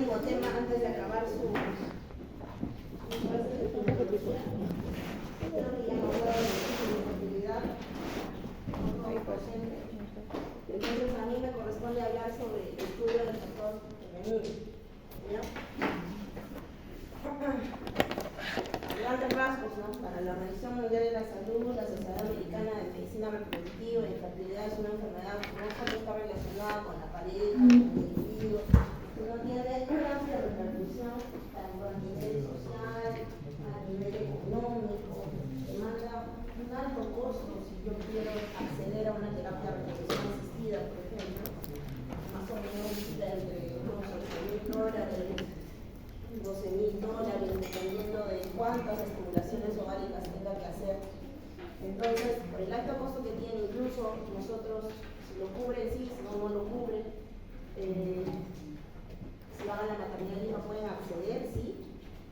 último tema antes de acabar su frase de finalización. Creo que ya hemos hablado de la infertilidad. Entonces a mí me corresponde hablar sobre el estudio del factor femenino. ¿Ya? Grandes rasgos, ¿no? Para la Organización Mundial de la Salud, la Sociedad Americana de Medicina Reproductiva, la infertilidad es una enfermedad que no solo está relacionada con la pareja, con el individuo, sino tiene una amplia repercusión tanto a nivel social, a nivel económico, demanda un alto costo si yo quiero acceder a una terapia de reproducción asistida, por ejemplo, más o menos entre unos $8,000, $12,000, dependiendo de cuántas estimulaciones ováricas tenga que hacer. Entonces, por el alto costo que tiene, incluso nosotros, si lo cubre el SIS, no lo cubre, si pagan la maternidad no pueden acceder, sí,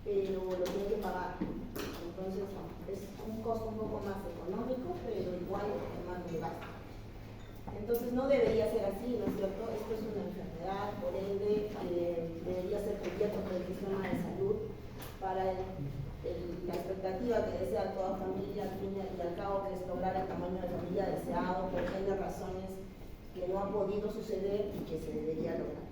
pero lo tienen que pagar. Entonces, es un costo un poco más económico, pero igual más de gasto. Entonces no debería ser así, ¿no es cierto? Esto es una enfermedad, por ende debería ser cubierto por el sistema de salud para la expectativa que desea toda familia, al fin y al cabo, que es lograr el tamaño de familia deseado, por N razones que no han podido suceder y que se debería lograr.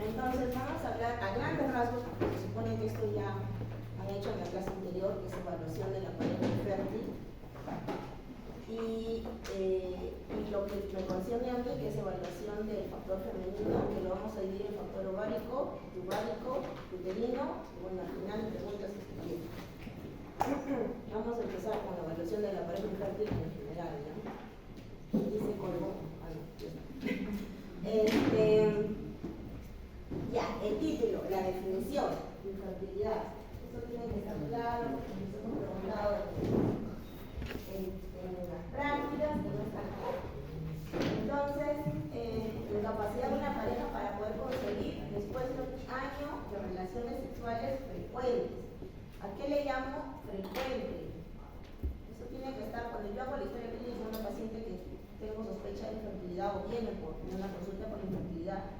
Entonces vamos a hablar a grandes rasgos, porque se supone que esto ya han hecho en la clase anterior, que es evaluación de la pareja infértil. Y lo que me concierne a mí, que es evaluación del factor femenino, que lo vamos a dividir en factor ovárico, tubárico, uterino, y bueno, al final preguntas si quieren. Vamos a empezar con la evaluación de la pareja infértil en general, ¿ya? Dice colmo. Ya, el título, la definición, infertilidad. Eso tiene que estar claro, porque nos hemos preguntado en las prácticas y no está claro. Entonces, la capacidad de una pareja para poder conseguir después de un año de relaciones sexuales frecuentes. ¿A qué le llamo frecuente? Eso tiene que estar, cuando yo hago la historia clínica de una paciente que tengo sospecha de infertilidad o viene por una consulta por infertilidad,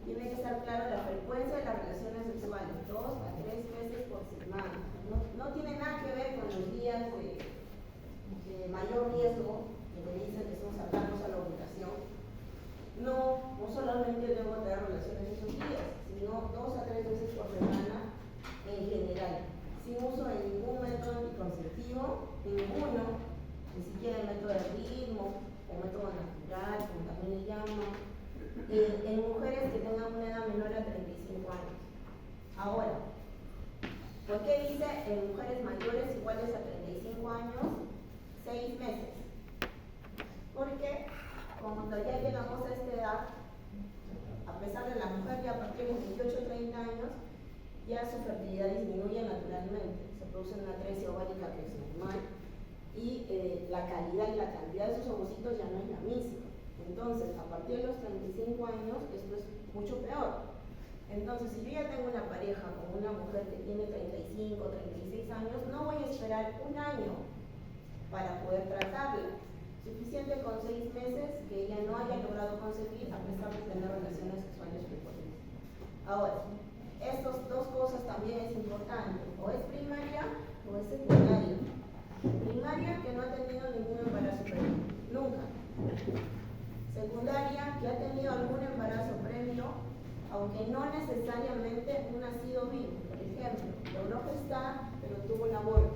tiene que estar claro la frecuencia de las relaciones sexuales, 2 a 3 veces por semana. No tiene nada que ver con los días de mayor riesgo, que me dicen que son cercanos a la ovulación. No solamente debo tener relaciones esos días, sino 2 a 3 veces por semana en general, sin uso de ningún método anticonceptivo, ninguno, ni siquiera el método de ritmo, o método natural, como también le llaman, en mujeres que tengan una edad menor a 35 años. Ahora, ¿por qué dice en mujeres mayores iguales a 35 años? 6 meses. Porque como ya llegamos a esta edad, a pesar de la mujer ya a partir de los 28 o 30 años, ya su fertilidad disminuye naturalmente. Se produce una atresia ovárica que es normal y la calidad y la cantidad de sus ovocitos ya no es la misma. Entonces, a partir de los 35 años, esto es mucho peor. Entonces, si yo ya tengo una pareja con una mujer que tiene 35 o 36 años, no voy a esperar un año para poder tratarla. Suficiente con 6 meses que ella no haya logrado concebir a pesar de tener relaciones sexuales frecuentes. Ahora, estas dos cosas también es importante, o es primaria o es secundaria. Primaria, que no ha tenido ningún embarazo previo, nunca. Secundaria, que ha tenido algún embarazo previo, aunque no necesariamente un nacido vivo. Por ejemplo, logró gestar, pero tuvo un aborto.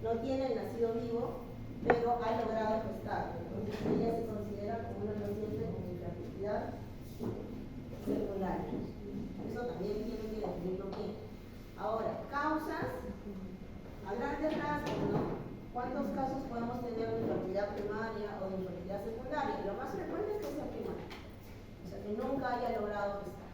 No tiene el nacido vivo, pero ha logrado gestar. Entonces ella se considera como una paciente con infertilidad secundaria. Eso también tiene que definirlo bien. Ahora, causas, a grandes rasgos, ¿no? ¿Cuántos casos podemos tener de infertilidad primaria o de infertilidad secundaria? Lo más frecuente es que sea primaria, o sea que nunca haya logrado gestar.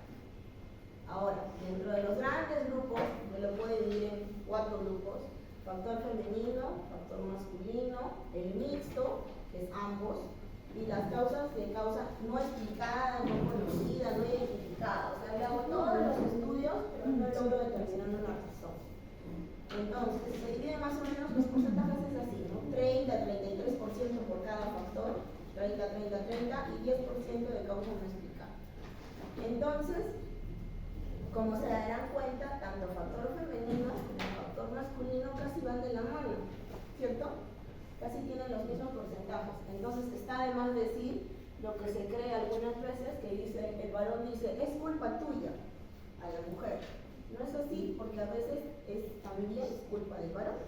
Ahora, dentro de los grandes grupos, me lo puedo dividir en 4 grupos: factor femenino, factor masculino, el mixto, que es ambos, y las causas de causa no explicada, no conocida, no identificada. O sea, le hago todos los estudios, pero no logro determinar una razón. Entonces, se divide más o menos los porcentajes es así, ¿no? 30-33% por cada factor, 30-30-30 y 10% de causa no explicada. Entonces, como se darán cuenta, tanto factor femenino como factor masculino casi van de la mano, ¿cierto? Casi tienen los mismos porcentajes. Entonces está de más decir lo que se cree algunas veces, que dice, el varón dice, es culpa tuya a la mujer. No es así, porque a veces también es culpa del varón,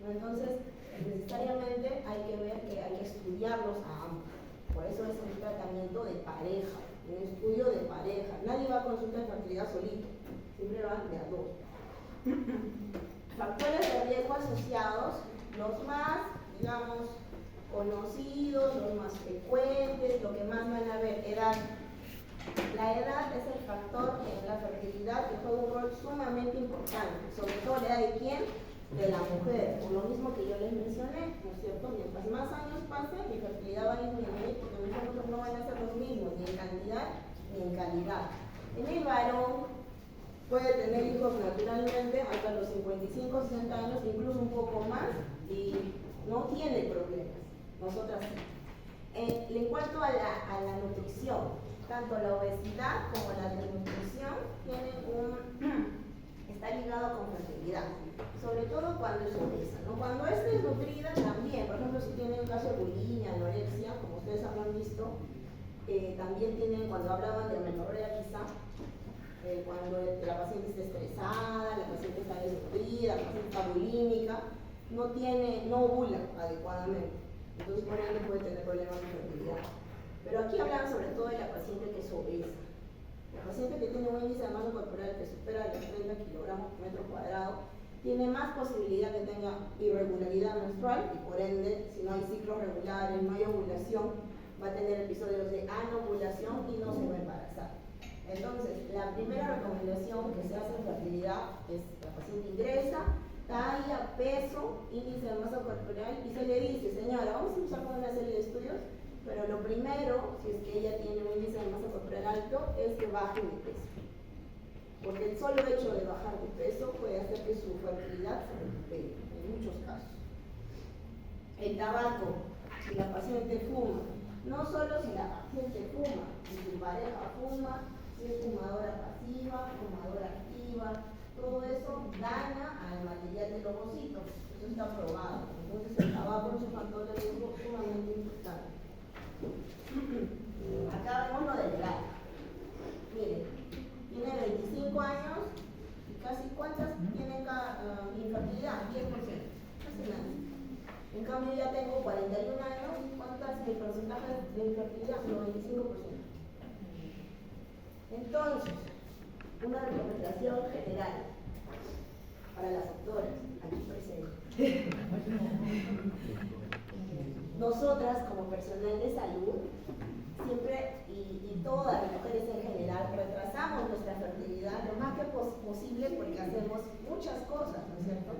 ¿no? Entonces, necesariamente hay que ver que hay que estudiarlos a ambos. Por eso es un tratamiento de pareja, un estudio de pareja. Nadie va a consulta de fertilidad solito, siempre van de a dos. Factores de riesgo asociados, los más, digamos, conocidos, los más frecuentes, lo que más van a ver, edad. La edad es el factor en la fertilidad que juega un rol sumamente importante, sobre todo la edad de quién, de la mujer, por lo mismo que yo les mencioné, ¿no es cierto? Mientras más años pasen, mi fertilidad va a disminuir porque mis hijos no van a ser los mismos, ni en cantidad ni en calidad. En el varón puede tener hijos naturalmente hasta los 55, 60 años, incluso un poco más, y no tiene problemas. Nosotras sí. En cuanto a la nutrición, tanto la obesidad como la desnutrición está ligado con fertilidad, sobre todo cuando es obesa, ¿no? Cuando es desnutrida también, por ejemplo, si tiene un caso de bulimia, anorexia, como ustedes habrán visto, también tienen, cuando hablaban de amenorrea quizá, cuando la paciente está estresada, la paciente está desnutrida, la paciente está bulímica, no ovula adecuadamente, entonces por ende puede tener problemas de fertilidad. Pero aquí hablan sobre todo de la paciente que es obesa. La paciente que tiene un índice de masa corporal que supera los 30 kilogramos por metro cuadrado tiene más posibilidad que tenga irregularidad menstrual y por ende, si no hay ciclos regulares, no hay ovulación, va a tener episodios de anovulación y no se va a embarazar. Entonces, la primera recomendación que se hace en fertilidad es la paciente ingresa, talla, peso, índice de masa corporal y se le dice, señora, vamos a empezar con una serie de estudios, pero lo primero, si es que ella tiene un índice de masa corporal alto, es que baje de peso. Porque el solo hecho de bajar de peso puede hacer que su fertilidad se recupere, en muchos casos. El tabaco, si la paciente fuma, no solo si la paciente fuma, si su pareja fuma, si es fumadora pasiva, fumadora activa, todo eso daña al material del ovocito, eso está probado. Entonces el tabaco es un factor de riesgo sumamente importante. Acá vemos lo del edad. Miren, tiene 25 años y casi ¿cuántas tienen infertilidad? 10%, casi nada. En cambio ya tengo 41 años, ¿cuántas mi porcentaje de infertilidad? 95%. Entonces, una recomendación general para las doctoras aquí presentes. Nosotras como personal de salud, siempre y todas las mujeres en general, retrasamos nuestra fertilidad lo más que posible porque hacemos muchas cosas, ¿no es cierto?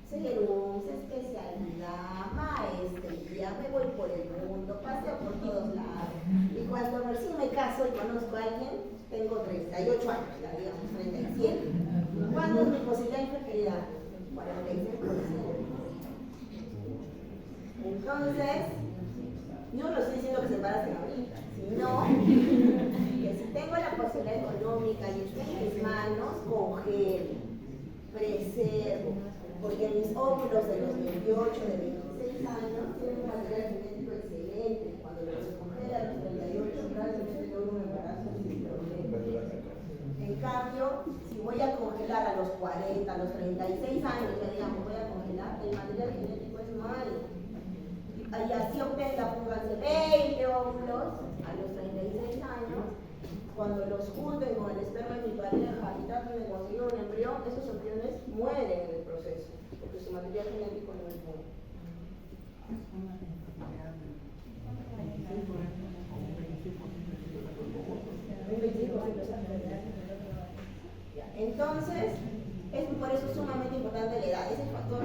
Serums, especialidad, maestría, me voy por el mundo, paseo por todos lados. Y cuando recién me caso y conozco a alguien, tengo 38 años, ya digamos 37. ¿Cuándo es mi posibilidad de infertilidad? 46%. Entonces, yo no estoy diciendo que se embaracen ahorita, sino que si tengo la posibilidad económica y está en mis manos, congelo, preservo, porque mis óvulos de los 28, de 26 años tienen un material genético excelente. Cuando los congela a los 38, probablemente logro un embarazo sin problema. En cambio, si voy a congelar a los 40, a los 36 años, ya digamos, voy a congelar, el material genético es malo. Y así obtenga, pónganse 20 óvulos a los 36 años, cuando los junten con el esperma de mi pareja y traten de conseguir un embrión, esos embriones mueren en el proceso, porque su material genético no es bueno. Entonces, por eso es sumamente importante la edad, es el factor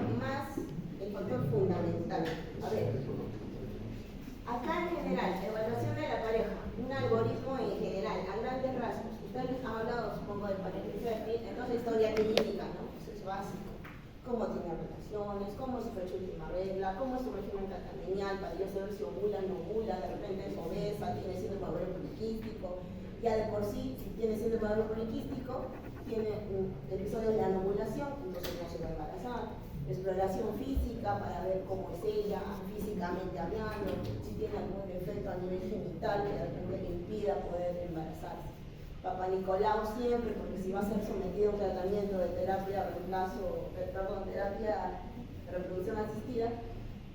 fundamental. A ver, acá en general, evaluación de la pareja, un algoritmo en general, a grandes rasgos. Ustedes han hablado, supongo, del pareja fértil, entonces historia clínica, ¿no? Eso es básico. Cómo tiene relaciones, cómo se fue su última regla, cómo es su régimen tratamental para yo saber si ovula o no ovula, de repente es obesa, tiene síndrome ovario poliquístico, poliquístico, ya de por sí, si tiene síndrome de ovario poliquístico, tiene un episodio de anovulación, entonces no se va a embarazar. Exploración física para ver cómo es ella, físicamente hablando, si tiene algún defecto a nivel genital que de repente le impida poder embarazarse. Papá Nicolau siempre, porque si va a ser sometido a un tratamiento de terapia terapia de reproducción asistida,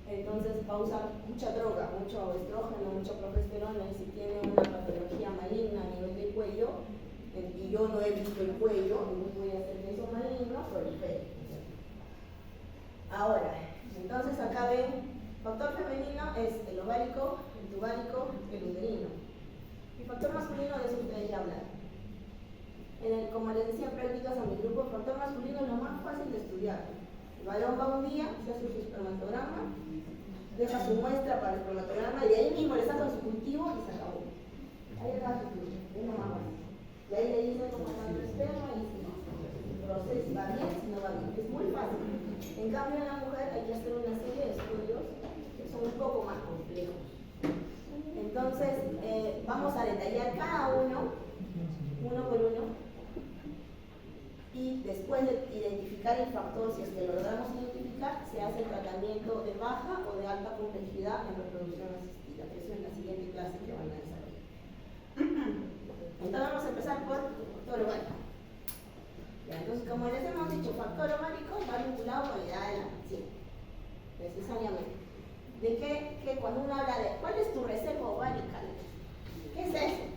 entonces va a usar mucha droga, mucho estrógeno, mucha progesterona, y si tiene una patología maligna a nivel del cuello, y yo no he visto el cuello, no voy a hacer que eso maligno prolifere. Ahora, entonces acá ven, factor femenino es el ovárico, el tubárico, el uterino. Y factor masculino de eso ustedes ya hablaron. Como les decía en prácticas a mi grupo, el factor masculino es lo más fácil de estudiar. El varón va un día, se hace su espermatograma, deja su muestra para el espermatograma y de ahí mismo le sacan su cultivo y se acabó. Ahí está su cultivo, es lo más fácil. Y ahí le dicen cómo está el esperma y si proceso va bien, si no va bien. Es muy fácil. En cambio, en la mujer hay que hacer una serie de estudios que son un poco más complejos. Entonces, vamos a detallar cada uno por uno, y después de identificar el factor, si es que lo logramos identificar, se hace el tratamiento de baja o de alta complejidad en reproducción asistida, que eso es la siguiente clase que van a desarrollar. Entonces vamos a empezar por factor ovárico. Entonces, como les hemos dicho, factor ovárico va vinculado con la edad de la paciente, necesariamente. ¿De qué cuando uno habla de cuál es tu reserva ovárica? ¿Qué es eso?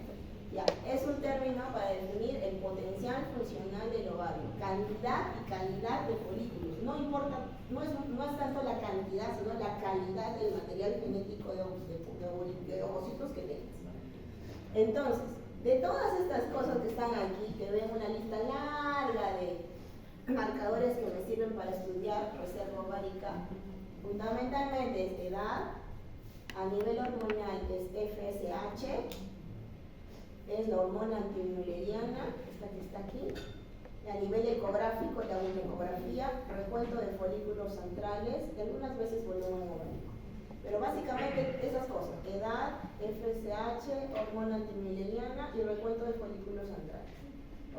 Ya, es un término para definir el potencial funcional del ovario, cantidad y calidad de folículos. No importa, no es tanto la cantidad, sino la calidad del material genético de ovocitos que tengas. Entonces, de todas estas cosas que están aquí, que ven una lista larga de marcadores que me sirven para estudiar reserva ovárica, fundamentalmente es edad, a nivel hormonal es FSH, es la hormona antimülleriana, esta que está aquí, y a nivel ecográfico, la ecografía, recuento de folículos centrales y algunas veces volumen ovárico. Pero básicamente esas cosas, edad, FSH, hormona antimülleriana y recuento de folículos centrales.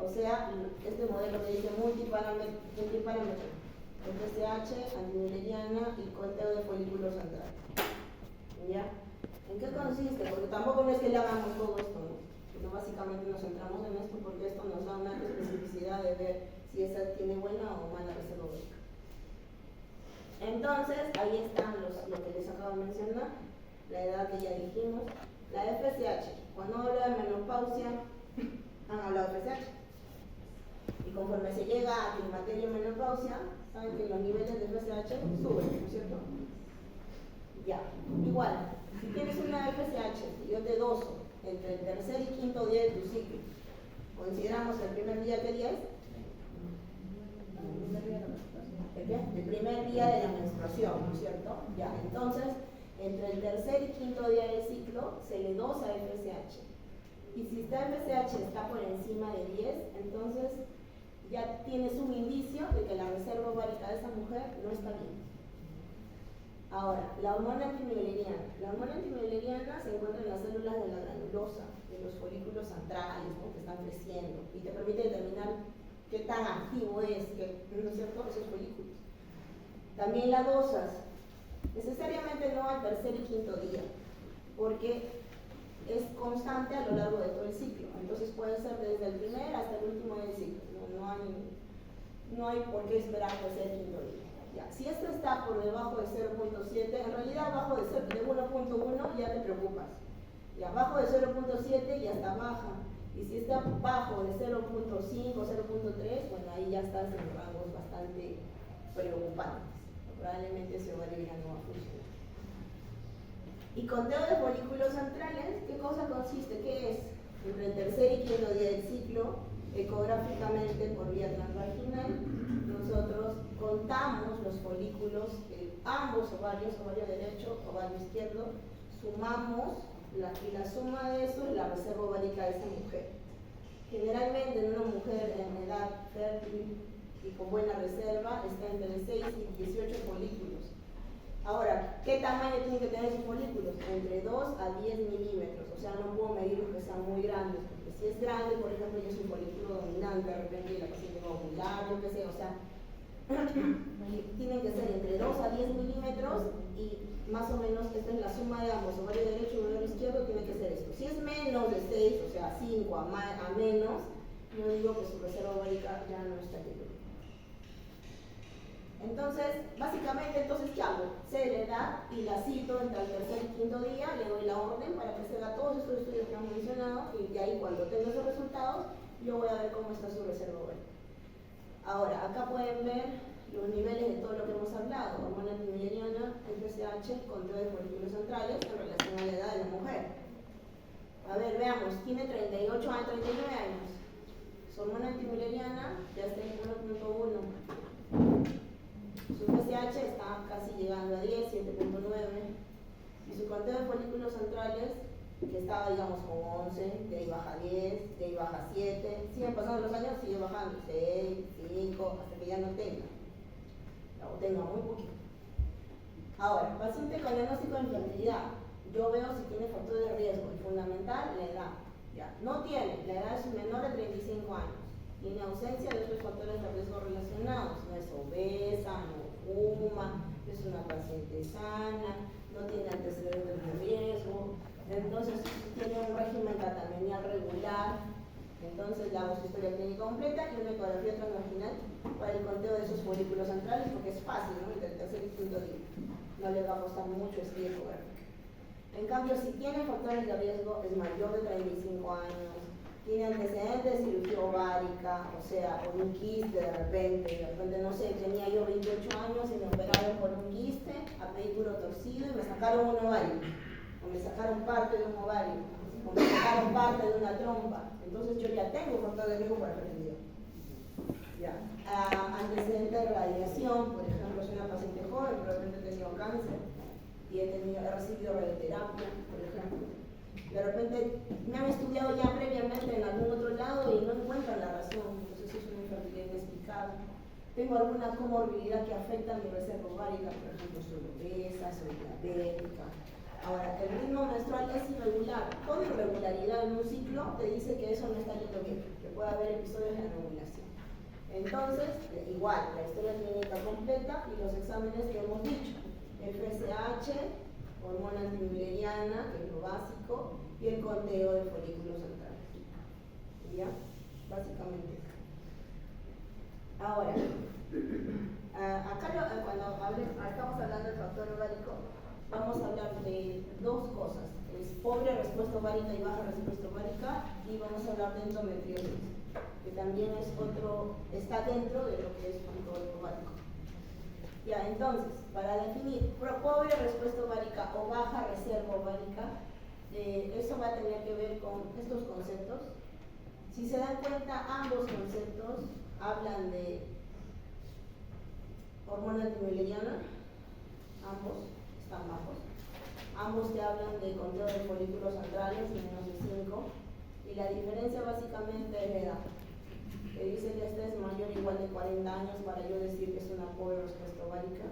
O sea, este modelo me dice multiparámetro, FSH, antimülleriana y conteo de folículos centrales. ¿Ya? ¿En qué consiste? Porque tampoco no es que le hagamos todo esto, ¿no? Pero básicamente nos centramos en esto porque esto nos da una especificidad de ver si esa tiene buena o mala reserva ovárica. Entonces, ahí están lo que les acabo de mencionar, la edad que ya dijimos, la FSH. Cuando hablo de menopausia, han hablado de FSH. Y conforme se llega a climaterio y menopausia, saben que los niveles de FSH suben, ¿no es cierto? Ya, igual, si tienes una FSH y yo te doso entre el tercer y quinto día de tu ciclo, consideramos el primer día, ¿qué día es? El primer día de la menstruación, ¿no es cierto? Ya, entonces, entre el tercer y quinto día del ciclo se le dosa FSH. Y si esta FSH está por encima de 10, entonces ya tienes un indicio de que la reserva ovárica de esa mujer no está bien. Ahora, la hormona antimülleriana. La hormona antimülleriana se encuentra en las células de la granulosa, de los folículos centrales, ¿no?, que están creciendo, y te permite determinar qué tan activo es, ¿no es cierto?, esos folículos. También la dosas, necesariamente no al tercer y quinto día, porque es constante a lo largo de todo el ciclo. Entonces puede ser desde el primer hasta el último del ciclo. No hay por qué esperar que sea el quinto día. Ya. Si esto está por debajo de 0.7, en realidad abajo de 1.1 ya te preocupas. Y abajo de 0.7 ya está baja. Y si está bajo de 0.5, 0.3, bueno, ahí ya estás en rangos bastante preocupantes. Probablemente ese ovario ya no va a funcionar. Y conteo de folículos centrales, ¿qué cosa consiste? ¿Qué es? Entre el tercer y quinto día del ciclo, ecográficamente por vía transvaginal, nosotros contamos los folículos de ambos ovarios, ovario derecho, ovario izquierdo, sumamos y la suma de eso es la reserva ovárica de esa mujer. Generalmente en una mujer en edad fértil y con buena reserva está entre 6 y 18 folículos. Ahora, ¿qué tamaño tienen que tener sus folículos? Entre 2 a 10 milímetros, o sea, no puedo medir los que sean muy grandes, porque si es grande, por ejemplo, yo soy un folículo dominante, de repente la paciente va a ovular, yo qué sé, o sea, tienen que ser entre 2 a 10 milímetros y más o menos esta es la suma de ambos, ovario derecho y ovario izquierdo, tiene que ser esto. Si es menos de 6, o sea, 5 a menos, yo digo que su reserva ovárica ya no está bien. Entonces, básicamente, ¿qué hago? Sé la edad y la cito entre el tercer y quinto día, le doy la orden para que se haga todos estos estudios que hemos mencionado y de ahí cuando tenga esos resultados, yo voy a ver cómo está su reserva ovárica. Ahora, acá pueden ver los niveles de todo lo que hemos hablado, hormona antimilleriana, FSH, conteo de folículos centrales en relación a la edad de la mujer. A ver, veamos, tiene 38 a 39 años. Su hormona antimilleriana ya está en 1.1. Su FSH está casi llegando a 10, 7.9. Y su conteo de folículos centrales, que estaba, digamos, con 11, de ahí baja 10, de ahí baja 7. Siguen pasando los años, sigue bajando 6, 5, hasta que ya no tenga. O tenga muy poquito. Ahora, paciente con diagnóstico de infertilidad. Yo veo si tiene factor de riesgo. Y fundamental, la edad. Ya. No tiene, la edad es menor de 35 años. Tiene ausencia de otros factores de riesgo relacionados. No es obesa, no fuma, es una paciente sana, no tiene antecedentes de riesgo. Entonces, tiene un régimen catamenial regular. Entonces, le hago su historia clínica completa y una ecografía transvaginal para el conteo de esos folículos centrales, porque es fácil, ¿no? Entre el tercer y quinto día. No le va a costar mucho este ecográfico. En cambio, si tiene factores de riesgo, es mayor de 35 años, tiene antecedentes de cirugía ovárica, o sea, por un quiste de repente, no sé, tenía yo 28 años y me operaron por un quiste, apéndice torcido y me sacaron un ovario, o me sacaron parte de un ovario, o me sacaron parte de una trompa. Entonces yo ya tengo factor de riesgo para fertilidad. Ya. Antecedentes de radiación, por ejemplo, soy una paciente joven, probablemente he tenido cáncer y he recibido radioterapia, por ejemplo. De repente me han estudiado ya previamente en algún otro lado y no encuentran la razón, entonces es una infertilidad inexplicable. Tengo alguna comorbilidad que afecta a mi reserva ovárica, por ejemplo, soy obesa, soy diabética. Ahora, el ritmo menstrual es irregular. Toda irregularidad en un ciclo te dice que eso no está yendo bien, que puede haber episodios de anovulación. Entonces, igual, la historia clínica completa y los exámenes que hemos dicho. FSH, hormona antimilleriana, que es lo básico, y el conteo de folículos centrales. ¿Ya? Básicamente. Ahora, acá cuando estamos hablando del factor ovárico, vamos a hablar de dos cosas. Es pobre respuesta ovárica y baja respuesta ovárica, y vamos a hablar de endometriosis, que también es está dentro de lo que es factor ovárico. Ya, entonces, para definir pobre respuesta ovárica o baja reserva ovárica, eso va a tener que ver con estos conceptos. Si se dan cuenta, ambos conceptos hablan de hormona antimilleriana, ambos están bajos. Ambos te hablan de conteo de folículos centrales, menos de 5, y la diferencia básicamente es la edad. Que dice que esta es mayor o igual de 40 años para yo decir que es una pobre respuesta ovárica,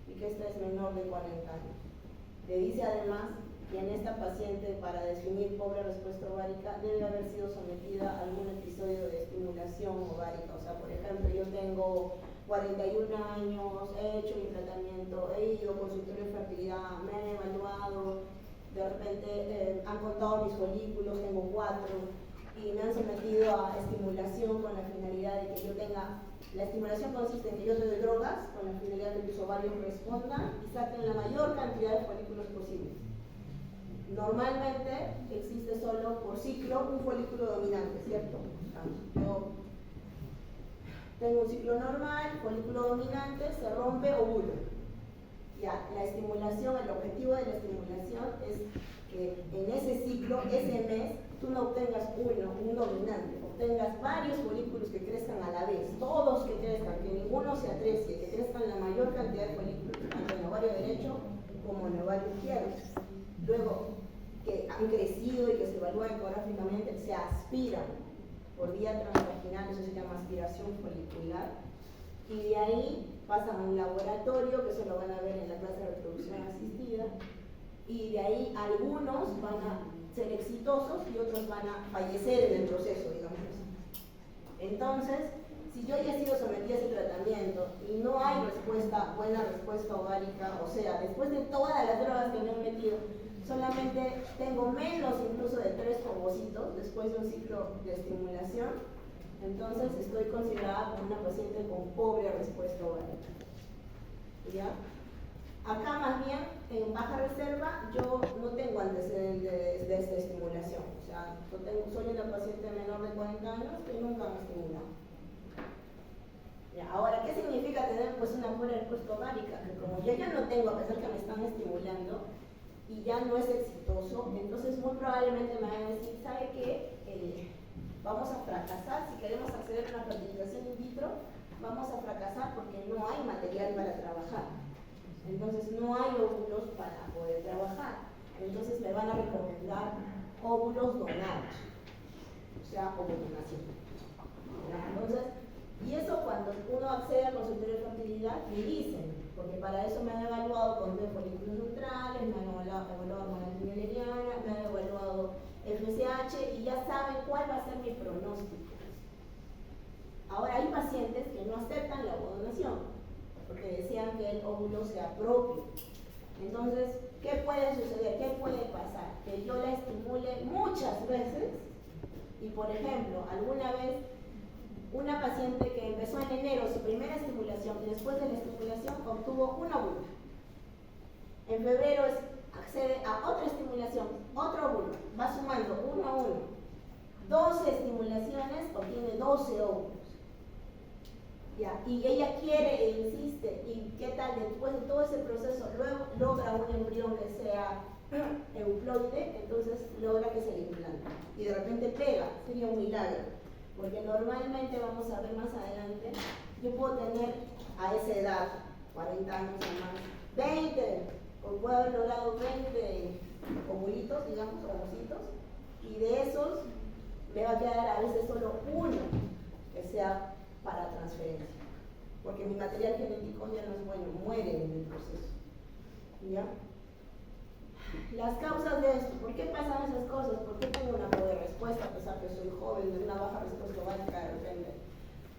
y que esta es menor de 40 años. Le dice además que en esta paciente, para definir pobre respuesta ovárica, debe haber sido sometida a algún episodio de estimulación ovárica. O sea, por ejemplo, yo tengo 41 años, he hecho mi tratamiento, he ido a consultorio de fertilidad, me han evaluado, de repente han contado mis folículos, tengo 4, y me han sometido a estimulación con la finalidad de que yo tenga. La estimulación consiste en que yo te doy drogas con la finalidad de que tus ovarios respondan y saquen la mayor cantidad de folículos posibles. Normalmente existe solo por ciclo un folículo dominante, ¿cierto? Yo tengo un ciclo normal, folículo dominante, se rompe, ovulo. Ya, la estimulación, el objetivo de la estimulación es que en ese ciclo, ese mes, tú no obtengas un dominante, obtengas varios folículos que crezcan a la vez, todos que crezcan, que ninguno se atrecie, que crezcan la mayor cantidad de folículos, tanto en el ovario derecho como en el ovario izquierdo. Luego, que han crecido y que se evalúan ecográficamente, se aspiran por vía transvaginal, eso se llama aspiración folicular, y de ahí pasan a un laboratorio, que eso lo van a ver en la clase de reproducción asistida, y de ahí algunos van a ser exitosos y otros van a fallecer en el proceso, digamos. Entonces, si yo ya he sido sometida a ese tratamiento y no hay buena respuesta ovárica, o sea, después de todas las drogas que me han metido, solamente tengo menos incluso de 3 ovocitos después de un ciclo de estimulación, entonces estoy considerada como una paciente con pobre respuesta ovárica. ¿Ya? Acá más bien, en baja reserva, yo no tengo antecedentes de esta estimulación. O sea, soy una paciente menor de 40 años que nunca me estimulado. Ya, ahora, ¿qué significa tener pues una pobre respuesta ovárica? Que como yo ya no tengo, a pesar que me están estimulando, y ya no es exitoso, entonces muy probablemente me van a decir, ¿sabe qué? Vamos a fracasar, si queremos acceder a una fertilización in vitro, vamos a fracasar porque no hay material para trabajar. Entonces no hay óvulos para poder trabajar. Entonces me van a recomendar óvulos donados, o sea, ovodonación. Entonces, y eso cuando uno accede al consultorio de fertilidad, me dicen, porque para eso me han evaluado con folículos neutrales, me han evaluado hormona antimulleriana, me han evaluado FSH y ya saben cuál va a ser mi pronóstico. Ahora hay pacientes que no aceptan la ovodonación, porque decían que el óvulo sea propio. Entonces, ¿qué puede suceder? ¿Qué puede pasar? Que yo la estimule muchas veces y, por ejemplo, alguna vez una paciente que empezó en enero su primera estimulación y después de la estimulación obtuvo un óvulo. En febrero accede a otra estimulación, otro óvulo, va sumando 1 a 1. 12 estimulaciones obtiene 12 óvulos. Ya, y ella quiere e insiste, y qué tal después de todo ese proceso luego logra un embrión que sea euploide, entonces logra que se le implante y de repente pega, sería un milagro, porque normalmente vamos a ver más adelante, yo puedo tener a esa edad, 40 años o más, 20, o puedo haber logrado 20 ovulitos, digamos, ovocitos, y de esos me va a quedar a veces solo uno que sea para transferencia, porque mi material genético ya no es bueno, muere en el proceso. ¿Ya? Las causas de esto, ¿por qué pasan esas cosas? ¿Por qué tengo una pobre respuesta a pesar que soy joven, de una baja respuesta ovárica de repente?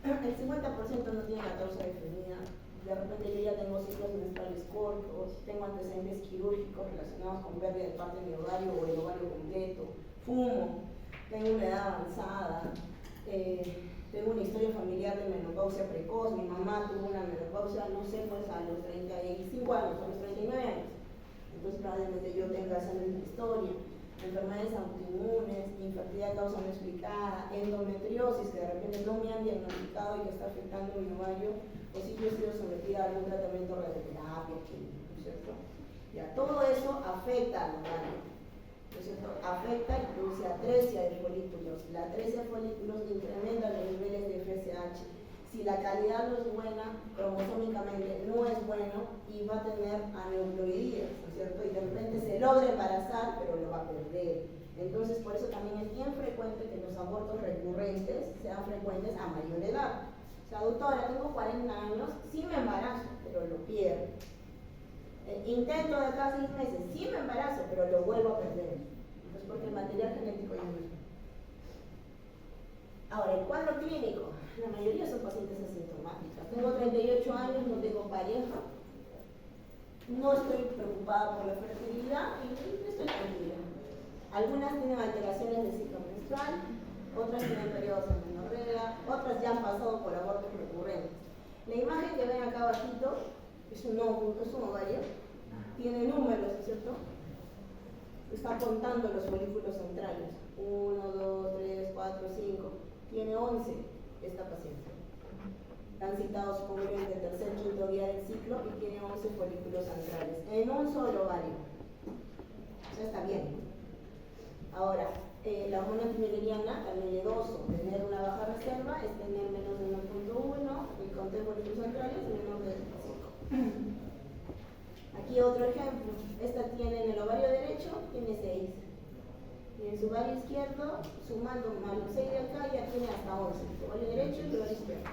El 50% no tiene la causa definida, de repente yo ya tengo ciclos menstruales cortos, tengo antecedentes quirúrgicos relacionados con pérdida de parte de mi ovario o el ovario completo, fumo, tengo una edad avanzada, tengo una historia familiar de menopausia precoz, mi mamá tuvo una menopausia, no sé, pues a los 35 años, a los 39 años. Entonces probablemente yo tenga esa misma historia. Enfermedades autoinmunes, infertilidad de causa no explicada, endometriosis que de repente no me han diagnosticado y que está afectando mi ovario, o si yo he sido sometida a algún tratamiento de radioterapia, ¿no es cierto? Ya, todo eso afecta al ovario. ¿No es cierto? Afecta y produce atresia de folículos. La atresia de folículos incrementa los niveles de FSH. Si la calidad no es buena, cromosómicamente no es bueno y va a tener aneuploidías, ¿no es cierto? Y de repente se logra embarazar, pero lo va a perder. Entonces, por eso también es bien frecuente que los abortos recurrentes sean frecuentes a mayor edad. O sea, doctora, tengo 40 años, sí me embarazo, pero lo pierdo. Intento de cada 6 meses, sí me embarazo, pero lo vuelvo a perder. Entonces, porque el material genético ya no es. Ahora, el cuadro clínico, la mayoría son pacientes asintomáticas. Tengo 38 años, no tengo pareja, no estoy preocupada por la fertilidad y estoy tranquila. Algunas tienen alteraciones del ciclo menstrual, otras tienen periodos en menorrea, otras ya han pasado por abortos recurrentes. La imagen que ven acá abajito es un óvulo, es un ovario, tiene números, ¿cierto? Está contando los folículos centrales, 1, 2, 3, 4, 5, tiene 11 esta paciente. Han citado su congruente de tercer, quinto día del ciclo y tiene 11 folículos centrales en un solo ovario. O sea, está bien. Ahora, la hormona antimulleriana, la miledoso, tener una baja reserva es tener menos de 1.1 y con 3 folículos centrales menos de 5. Aquí otro ejemplo. Esta tiene en el ovario derecho, tiene 6. Y en su ovario izquierdo, sumando más los 6 de acá, ya tiene hasta 11. El ovario derecho y el ovario izquierdo.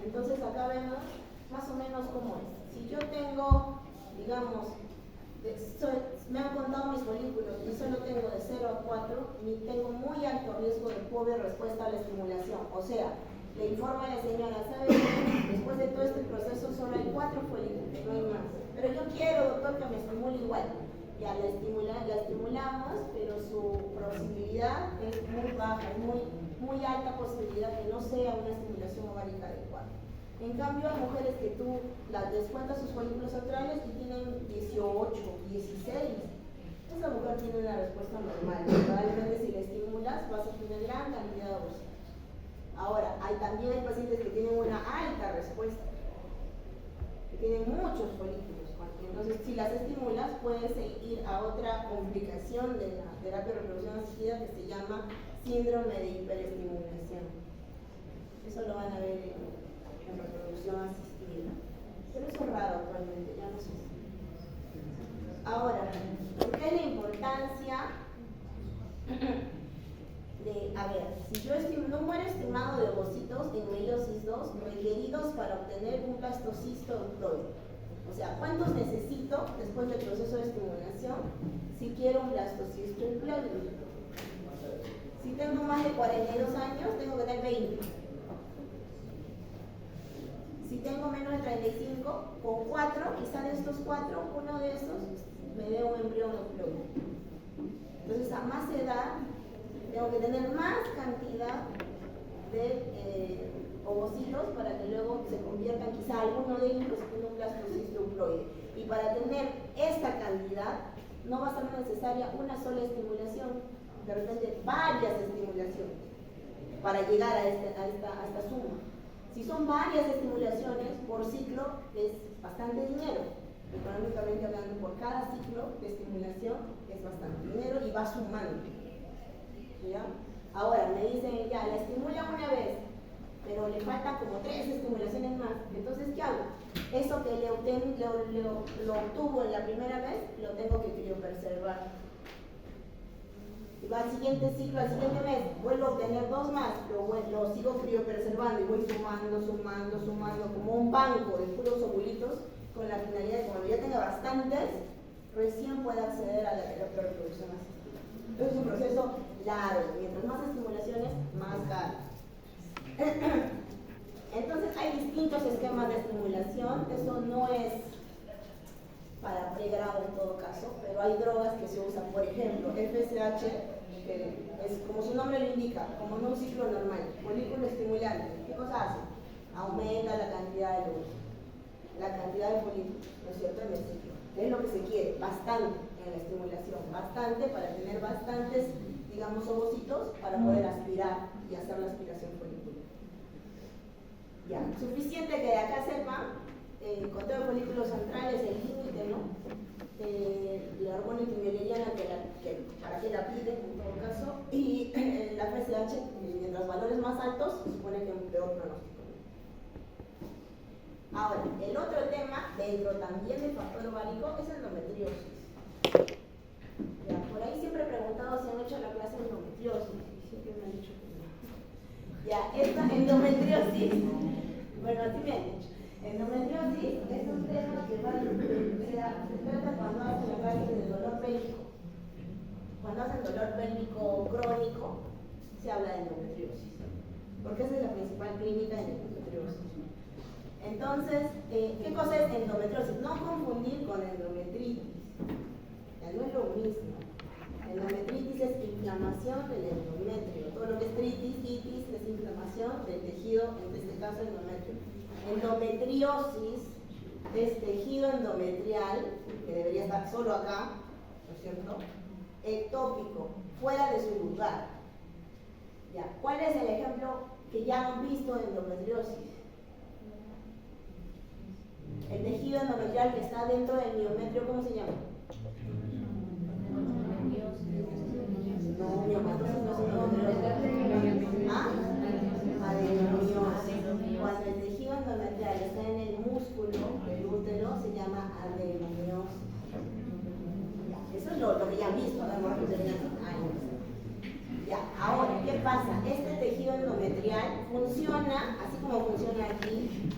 Entonces acá vemos más o menos cómo es. Si yo tengo, digamos, me han contado mis folículos y solo tengo de 0 a 4, tengo muy alto riesgo de pobre respuesta a la estimulación. O sea, le informa a la señora, ¿sabe qué? Después de todo este proceso solo hay 4 folículos, no hay más. Pero yo quiero, doctor, que me estimule igual. Ya la estimulamos, pero su posibilidad es muy baja, es muy alta posibilidad que no sea una estimulación ovárica adecuada. En cambio, hay mujeres que tú las descuentas sus folículos centrales y tienen 18, 16. Esa mujer tiene una respuesta normal. Probablemente si la estimulas vas a tener gran cantidad de ovocitos. Ahora, también hay pacientes que tienen una alta respuesta, que tienen muchos folículos. Entonces, si las estimulas, puedes ir a otra complicación de la terapia de reproducción asistida que se llama síndrome de hiperestimulación. Eso lo van a ver en reproducción asistida. Pero eso es raro actualmente, ya no sé. Ahora, ¿qué es la importancia de, si yo estimo un número estimado de ovocitos en meiosis 2 requeridos para obtener un blastocisto euploide? O sea, ¿cuántos necesito después del proceso de estimulación si quiero un blastocisto euploide? Si tengo más de 42 años, tengo que tener 20. Si tengo menos de 35, con 4, quizá de estos 4, uno de esos me dé un embrión euploide. Entonces, a más edad, tengo que tener más cantidad de ovocitos para que luego se conviertan quizá alguno de ellos en un blastocisto euploide. Y para tener esta cantidad, no va a ser necesaria una sola estimulación, de repente varias estimulaciones para llegar a esta suma. Si son varias estimulaciones por ciclo, es bastante dinero. Económicamente hablando, por cada ciclo de estimulación es bastante dinero y va sumando. ¿Ya? Ahora me dicen, ya, la estimulan una vez, pero le faltan como 3 estimulaciones más. Entonces, ¿qué hago? Eso que lo obtuvo en la primera vez, lo tengo que criopreservar. Y va al siguiente ciclo, al siguiente mes, vuelvo a obtener 2 más, lo sigo criopreservando y voy sumando, como un banco de puros ovulitos, con la finalidad de que cuando ya tenga bastantes, recién pueda acceder a la terapia de reproducción asistida. Entonces es un proceso largo, mientras más estimulaciones, más caro. Entonces hay distintos esquemas de estimulación, eso no es para pregrado en todo caso, pero hay drogas que se usan, por ejemplo, FSH, que es como su nombre lo indica, como en un ciclo normal, folículo estimulante. ¿Qué cosa hace? Aumenta la cantidad de luz, la cantidad de folículos, ¿no es cierto?, en el ciclo. ¿Qué es lo que se quiere? Bastante en la estimulación, bastante para tener bastantes, digamos, ovocitos para poder aspirar y hacer la aspiración folicular. Ya, suficiente que de acá sepan, conteo de folículos centrales, el límite, ¿no? La hormona antimulleriana para qué la piden en todo caso, y la FSH, mientras valores más altos, se supone que un peor pronóstico. Ahora, el otro tema, dentro también del factor ovárico, es endometriosis. Ya, por ahí siempre he preguntado si han hecho la clase de endometriosis, y siempre me han dicho que no. Ya, esta endometriosis, bueno, así me han dicho. Endometriosis es un tema que se trata cuando hacen la clase de dolor pélvico. Cuando hacen dolor pélvico crónico, se habla de endometriosis, porque esa es la principal clínica de endometriosis. Entonces, ¿qué cosa es endometriosis? No confundir con endometritis. Ya no es lo mismo. Endometritis es inflamación del endometrio. Todo lo que es tritis, itis, es inflamación del tejido, en este caso endometrio. Endometriosis es tejido endometrial, que debería estar solo acá, ¿no es cierto? Ectópico, fuera de su lugar. Ya. ¿Cuál es el ejemplo que ya han visto de endometriosis? El tejido endometrial que está dentro del miometrio, ¿cómo se llama? No, miomatosis no es endometriosis. ¿Ah? Adenomiosis. Cuando el tejido endometrial está en el músculo del útero, se llama adenomiosis. Eso es lo que ya han visto, ¿no? Años. Ya, ahora, ¿qué pasa? Este tejido endometrial funciona, así como funciona aquí,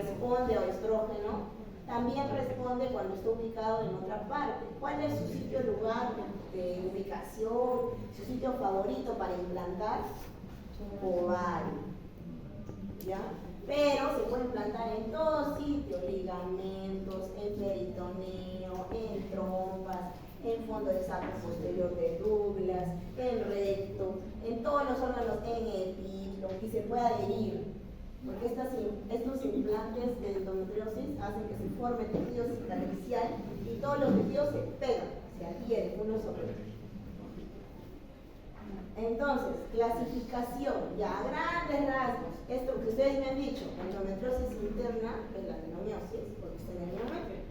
responde a estrógeno, también responde cuando está ubicado en otra parte. ¿Cuál es su sitio lugar de ubicación, su sitio favorito para implantar? Ovario. ¿Ya? Pero se puede implantar en todos sitios, ligamentos, en peritoneo, en trompas, en fondo de saco posterior de Douglas, en recto, en todos los órganos, en epítelo, y se puede adherir. Porque estos implantes de endometriosis hacen que se forme tejido cicatricial y todos los tejidos se pegan, se adhieren unos sobre otros. Entonces, clasificación, ya a grandes rasgos, esto que ustedes me han dicho, endometriosis interna, que es la adenomiosis, porque está en el endometrio,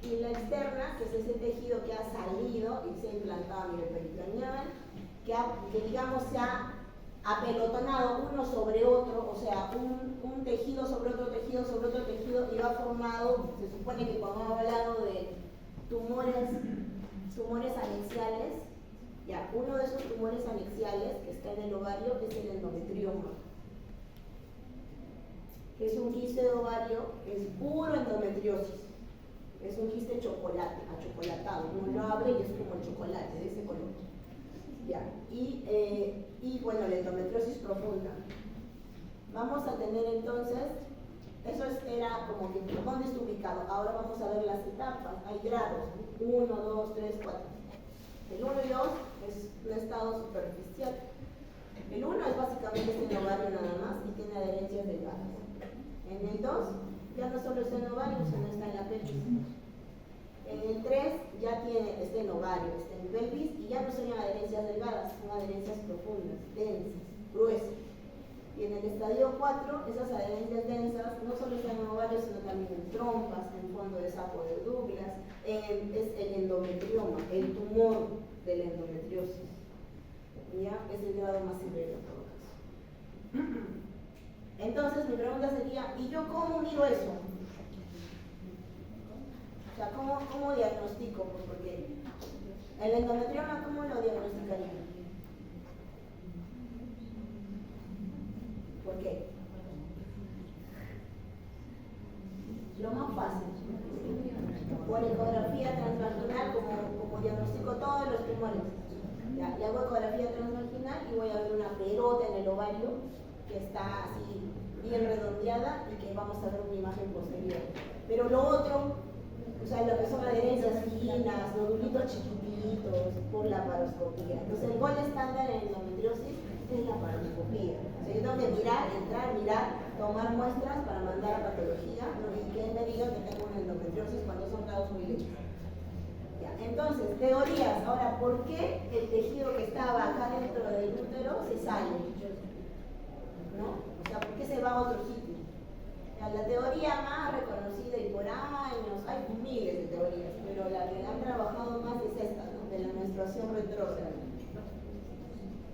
y la externa, que es ese tejido que ha salido y se ha implantado a nivel peritoneal, que digamos se ha apelotonado uno sobre otro, o sea, un tejido sobre otro tejido sobre otro tejido, y va formado, se supone que cuando hemos hablado de tumores anexiales, ya, uno de esos tumores anexiales que está en el ovario es el endometrioma, que es un quiste de ovario, es puro endometriosis, es un quiste chocolate, achocolatado, uno lo abre y es como el chocolate, de ese color. Ya. Y bueno, la endometriosis profunda. Vamos a tener entonces, eso era como que dónde está ubicado. Ahora vamos a ver las etapas, hay grados, 1, 2, 3, 4. El 1 y 2 es un estado superficial. El 1 es básicamente este ovario nada más y tiene adherencias delgadas. En el 2 ya no solo está en ovario, sino está en la pelvis. En el 3 ya está en ovario, está en pelvis y ya no son adherencias delgadas, son adherencias profundas, densas, gruesas. Y en el estadio 4, esas adherencias densas no solo están en ovario, sino también en trompas, en fondo de saco de Douglas, es el endometrioma, el tumor de la endometriosis. ¿Ya? Es el grado más severo en todo caso. Entonces mi pregunta sería, ¿y yo cómo miro eso? O sea, ¿cómo diagnostico? Pues porque el endometrioma, ¿cómo lo diagnosticaría? ¿Por qué? Lo más fácil. Por ecografía transvaginal, como diagnostico todos los tumores. Ya, le hago ecografía transvaginal y voy a ver una pelota en el ovario que está así bien redondeada y que vamos a ver una imagen posterior. Pero lo otro, o sea, lo que son adherencias finas, nodulitos chiquititos, por la paroscopía. Entonces el gol estándar en endometriosis es la paroscopía. O sea, yo tengo que mirar, tomar muestras para mandar a patología, ¿no? Y que él me diga que tengo una endometriosis cuando son grados muy leves. Entonces, teorías. Ahora, ¿por qué el tejido que estaba acá dentro del útero se sale? ¿No? O sea, ¿por qué se va a otro sitio? La teoría más reconocida y por años, hay miles de teorías, pero la que han trabajado más es esta, ¿no? De la menstruación retrógrada,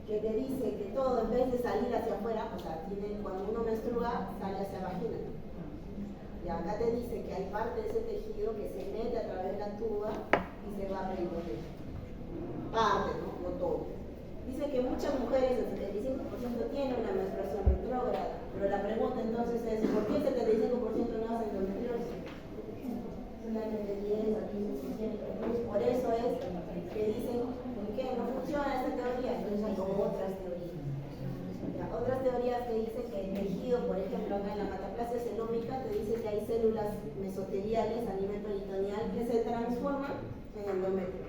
que te dice que todo, en vez de salir hacia afuera, o sea, cuando uno menstrua, sale hacia la vagina. Y acá te dice que hay parte de ese tejido que se mete a través de la tuba y se va a peritoneo. Parte, ¿no? No todo. Dice que muchas mujeres, el 75% tienen una menstruación retrógrada, pero la pregunta entonces es, ¿por qué el 75% no hace endometriosis? Solamente 10 a 15%. Entonces, por eso es que dicen, ¿por qué no funciona esta teoría? Entonces hay otras teorías. Otras teorías que dicen que el tejido, por ejemplo, acá en la metaplasia celómica, te dice que hay células mesoteliales a nivel peritoneal que se transforman en endometrio.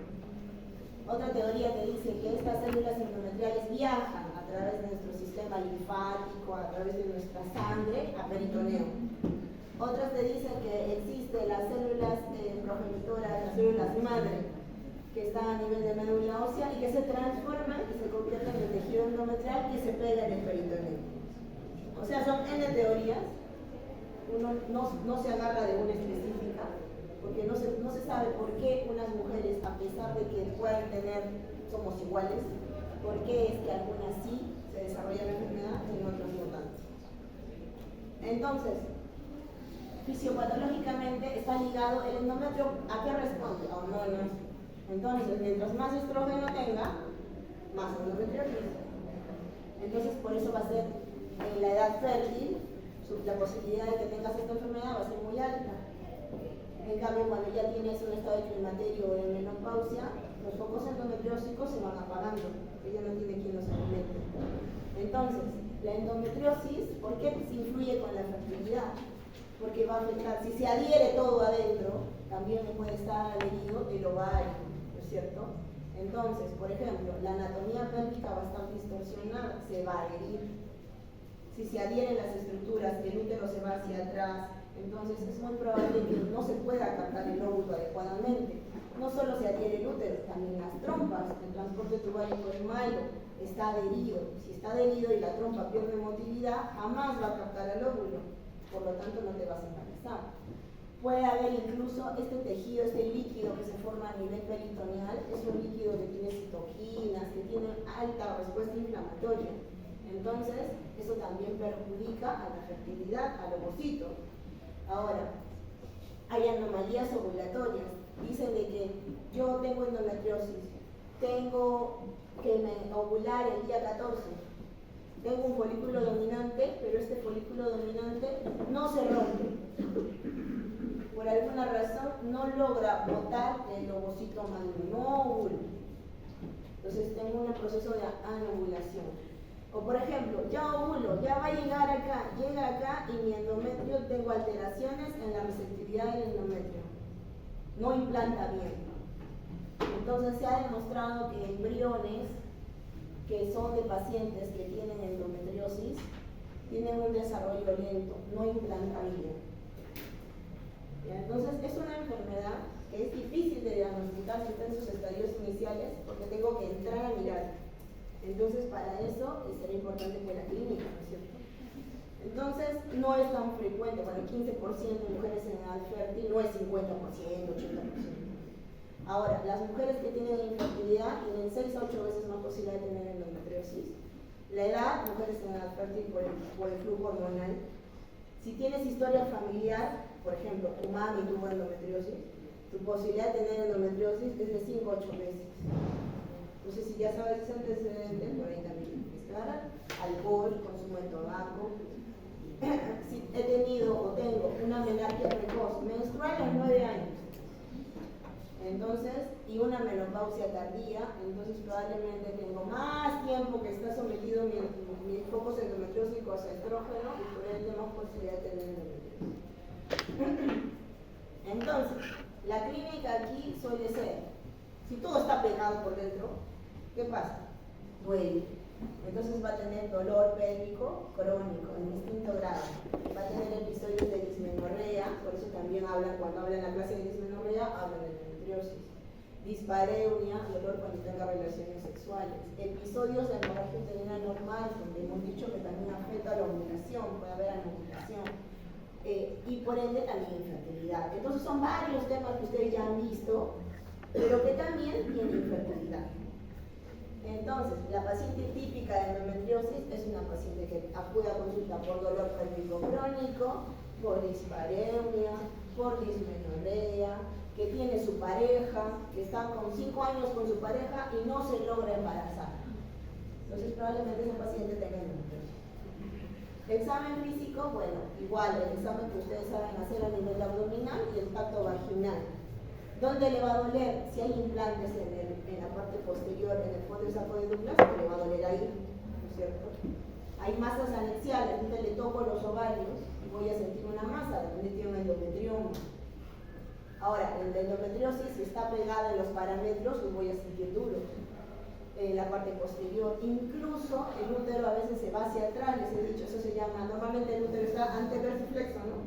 Otra teoría te dice que estas células endometriales viajan a través de nuestro sistema linfático, a través de nuestra sangre, a peritoneo. Otras te dicen que existen las células progenitoras, las células madre, que están a nivel de médula ósea y que se transforman y se convierten en tejido endometrial que se pega en el peritoneo. O sea, son N teorías, uno no se agarra de una específica, porque no se sabe por qué unas mujeres, a pesar de que puedan somos iguales, por qué es que algunas sí se desarrollan la enfermedad y otras no tanto. Entonces, fisiopatológicamente está ligado el endometrio, ¿a qué responde? A hormonas. Entonces, mientras más estrógeno tenga, más endometriosis. Entonces, por eso va a ser en la edad fértil la posibilidad de que tengas esta enfermedad va a ser muy alta. En cambio, cuando ya tienes un estado de climaterio o de menopausia, los focos endometriósicos se van apagando, porque ya no tiene quien los alimente. Entonces, la endometriosis, ¿por qué se influye con la fertilidad? Porque va a afectar, si se adhiere todo adentro, también puede estar adherido el ovario, ¿no es cierto? Entonces, por ejemplo, la anatomía pélvica va a estar distorsionada, se va a adherir. Si se adhieren las estructuras, el útero se va hacia atrás, entonces es muy probable que no se pueda captar el óvulo adecuadamente. No solo se adhiere el útero, también las trompas, el transporte tubárico del malo está adherido. Si está adherido y la trompa pierde motilidad, jamás va a captar el óvulo, por lo tanto no te vas a embarazar. Puede haber incluso este tejido, este líquido que se forma a nivel peritoneal, es un líquido que tiene citoquinas, que tiene alta respuesta inflamatoria. Entonces, eso también perjudica a la fertilidad, al ovocito. Ahora, hay anomalías ovulatorias. Dicen de que yo tengo endometriosis, tengo que ovular el día 14. Tengo un folículo dominante, pero este folículo dominante no se rompe. Por alguna razón no logra botar el ovocito maduro, no ovula. Entonces tengo un proceso de anovulación. O por ejemplo, ya ovulo, ya va a llegar acá, llega acá y mi endometrio, tengo alteraciones en la receptividad del endometrio. No implanta bien. Entonces se ha demostrado que embriones que son de pacientes que tienen endometriosis tienen un desarrollo lento, no implantan bien. Entonces es una enfermedad que es difícil de diagnosticar si está en sus estadios iniciales porque tengo que entrar a mirar. Entonces para eso será importante que la clínica, ¿no es cierto? Entonces no es tan frecuente, bueno, el 15% de mujeres en edad fértil no es 50%, 80%. Ahora, las mujeres que tienen infertilidad tienen 6 a 8 veces más posibilidad de tener endometriosis. La edad, mujeres en edad fértil por el flujo hormonal. Si tienes historia familiar, por ejemplo, tu mami tuvo endometriosis, tu posibilidad de tener endometriosis es de 5 a 8 veces. Entonces, si ya sabes ese antecedente, por ahí también estar alcohol, consumo de tabaco. Si he tenido o tengo una menarquia precoz, menstrual a los 9 años, entonces, y una menopausia tardía, entonces probablemente tengo más tiempo que está sometido mi focos endometriósicos a estrógeno y por ende más posibilidad de tener endometriosis. Entonces, la clínica aquí suele ser, si todo está pegado por dentro, ¿qué pasa? Duele. Entonces va a tener dolor pélvico crónico en distinto grado. Va a tener episodios de dismenorrea, por eso también cuando hablan en la clase de dismenorrea, hablan de endometriosis. Dispareunia, dolor cuando tenga relaciones sexuales. Episodios de hemorragia uterina normal, donde hemos dicho que también afecta a la ovulación, puede haber anovulación. Y por ende también infertilidad. Entonces son varios temas que ustedes ya han visto, pero que también tienen infertilidad. Entonces, la paciente típica de endometriosis es una paciente que acude a consulta por dolor pélvico crónico, por dispareunia, por dismenorrea, que tiene su pareja, que está con 5 años con su pareja y no se logra embarazar. Entonces, probablemente ese paciente tenga endometriosis. Examen físico, bueno, igual el examen que ustedes saben hacer a nivel abdominal y el tacto vaginal. ¿Dónde le va a doler? Si hay implantes en la parte posterior, en el fondo del saco de Douglas, le va a doler ahí, ¿no es cierto? Hay masas anexiales, entonces le toco los ovarios y voy a sentir una masa, donde tiene un endometrioma. Ahora, la endometriosis, si está pegada en los parámetros, lo voy a sentir duro. En la parte posterior, incluso el útero a veces se va hacia atrás, les he dicho, eso se llama, normalmente el útero está anteversiflexo, ¿no?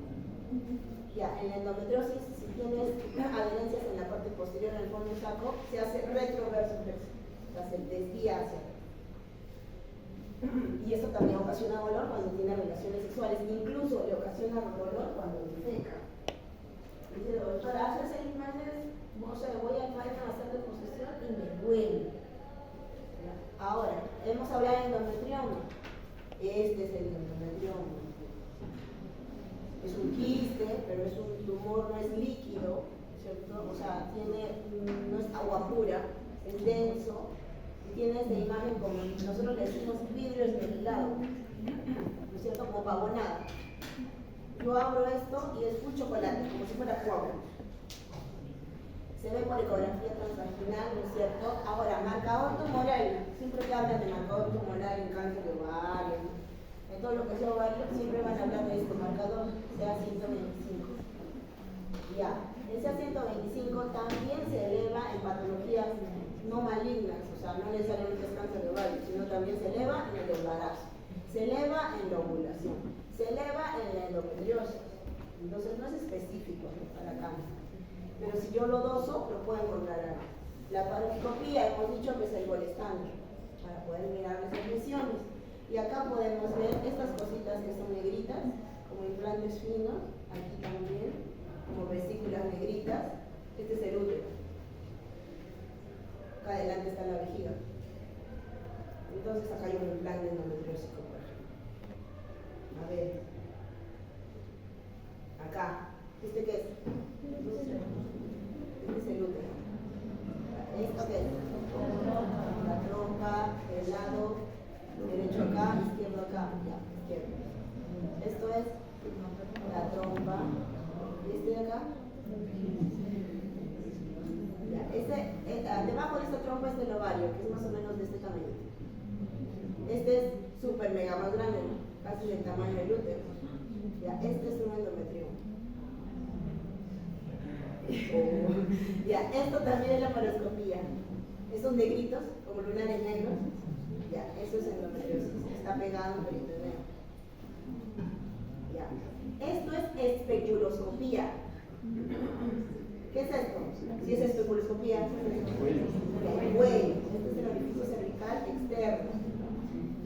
Ya, en la endometriosis, si tienes adherencias en la parte posterior, en el fondo del saco, se hace retroversiflexo, o sea, se desvía hacia atrás. Y eso también ocasiona dolor cuando tiene relaciones sexuales, incluso le ocasiona dolor cuando defeca. Dice, doctora, hace 6 meses, no sé, voy al baño a hacer deposición y me duele. Ahora, hemos hablado de endometrioma. Este es el endometrioma. Es un quiste, pero es un tumor, no es líquido, ¿cierto? O sea, no es agua pura, es denso, y tiene esta imagen como nosotros le decimos vidrio esmerilado, ¿no es cierto? Como pavonada. Yo abro esto y es full chocolate, como si fuera coagulante. Se ve por ecografía transvaginal, ¿no es cierto? Ahora, marcador tumoral, siempre que hablan de marcador tumoral en cáncer de ovario, en todo lo que sea ovario, siempre van a hablar de este marcador, CA125. Ya, el CA125 también se eleva en patologías no malignas, o sea, no necesariamente es cáncer de ovario, sino también se eleva en el embarazo, se eleva en la ovulación, se eleva en la endometriosis. Entonces no es específico, ¿no?, para cáncer. Pero si yo lo doso, lo puedo encontrar ahí. La paroscopía, hemos dicho que es el gol estándar, para poder mirar las lesiones. Y acá podemos ver estas cositas que son negritas, como implantes finos, aquí también, como vesículas negritas. Este es el útero. Acá adelante está la vejiga. Entonces acá hay un implante endometriósico, por ejemplo. A ver. Acá. ¿Este qué es? Este es el útero. ¿Esto qué es? La trompa, el lado derecho acá, izquierdo acá. Ya, izquierdo. Esto es la trompa. ¿Y este de acá? Ya, debajo de esta trompa es el ovario, que es más o menos de este tamaño. Este es súper mega más grande, ¿no?, casi del tamaño del útero. Ya, este es un endometrioma. Ya, esto también es la paroscopía. Esos negritos, como lunares negros, ya, eso es endometriosis. Está pegado en peritoneo. Ya. Esto es especuloscopía. ¿Qué es esto? Si es especuloscopía, el cuello. Este es el orificio cervical externo.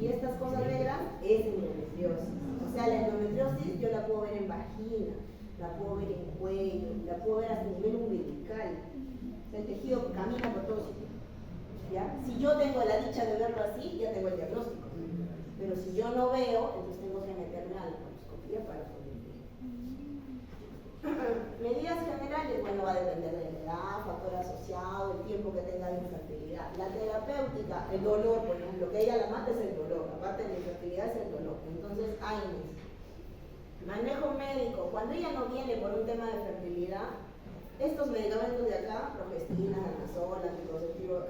Y estas cosas negras es endometriosis. O sea, la endometriosis yo la puedo ver en vagina, la puedo ver en cuello, la puedo ver hasta nivel umbilical. O sea, el tejido camina por todos sitios. ¿Ya? Si yo tengo la dicha de verlo así, ya tengo el diagnóstico. Pero si yo no veo, entonces tengo que meterme a la laparoscopía para poder ver. Medidas generales, bueno, va a depender de la edad, factor asociado, el tiempo que tenga de infertilidad. La terapéutica, el dolor, por ejemplo, que ella la mata es el dolor, aparte de la infertilidad es el dolor. Entonces, AINES. Manejo médico, cuando ella no viene por un tema de fertilidad, estos medicamentos de acá, progestina, danazol, anticonceptivos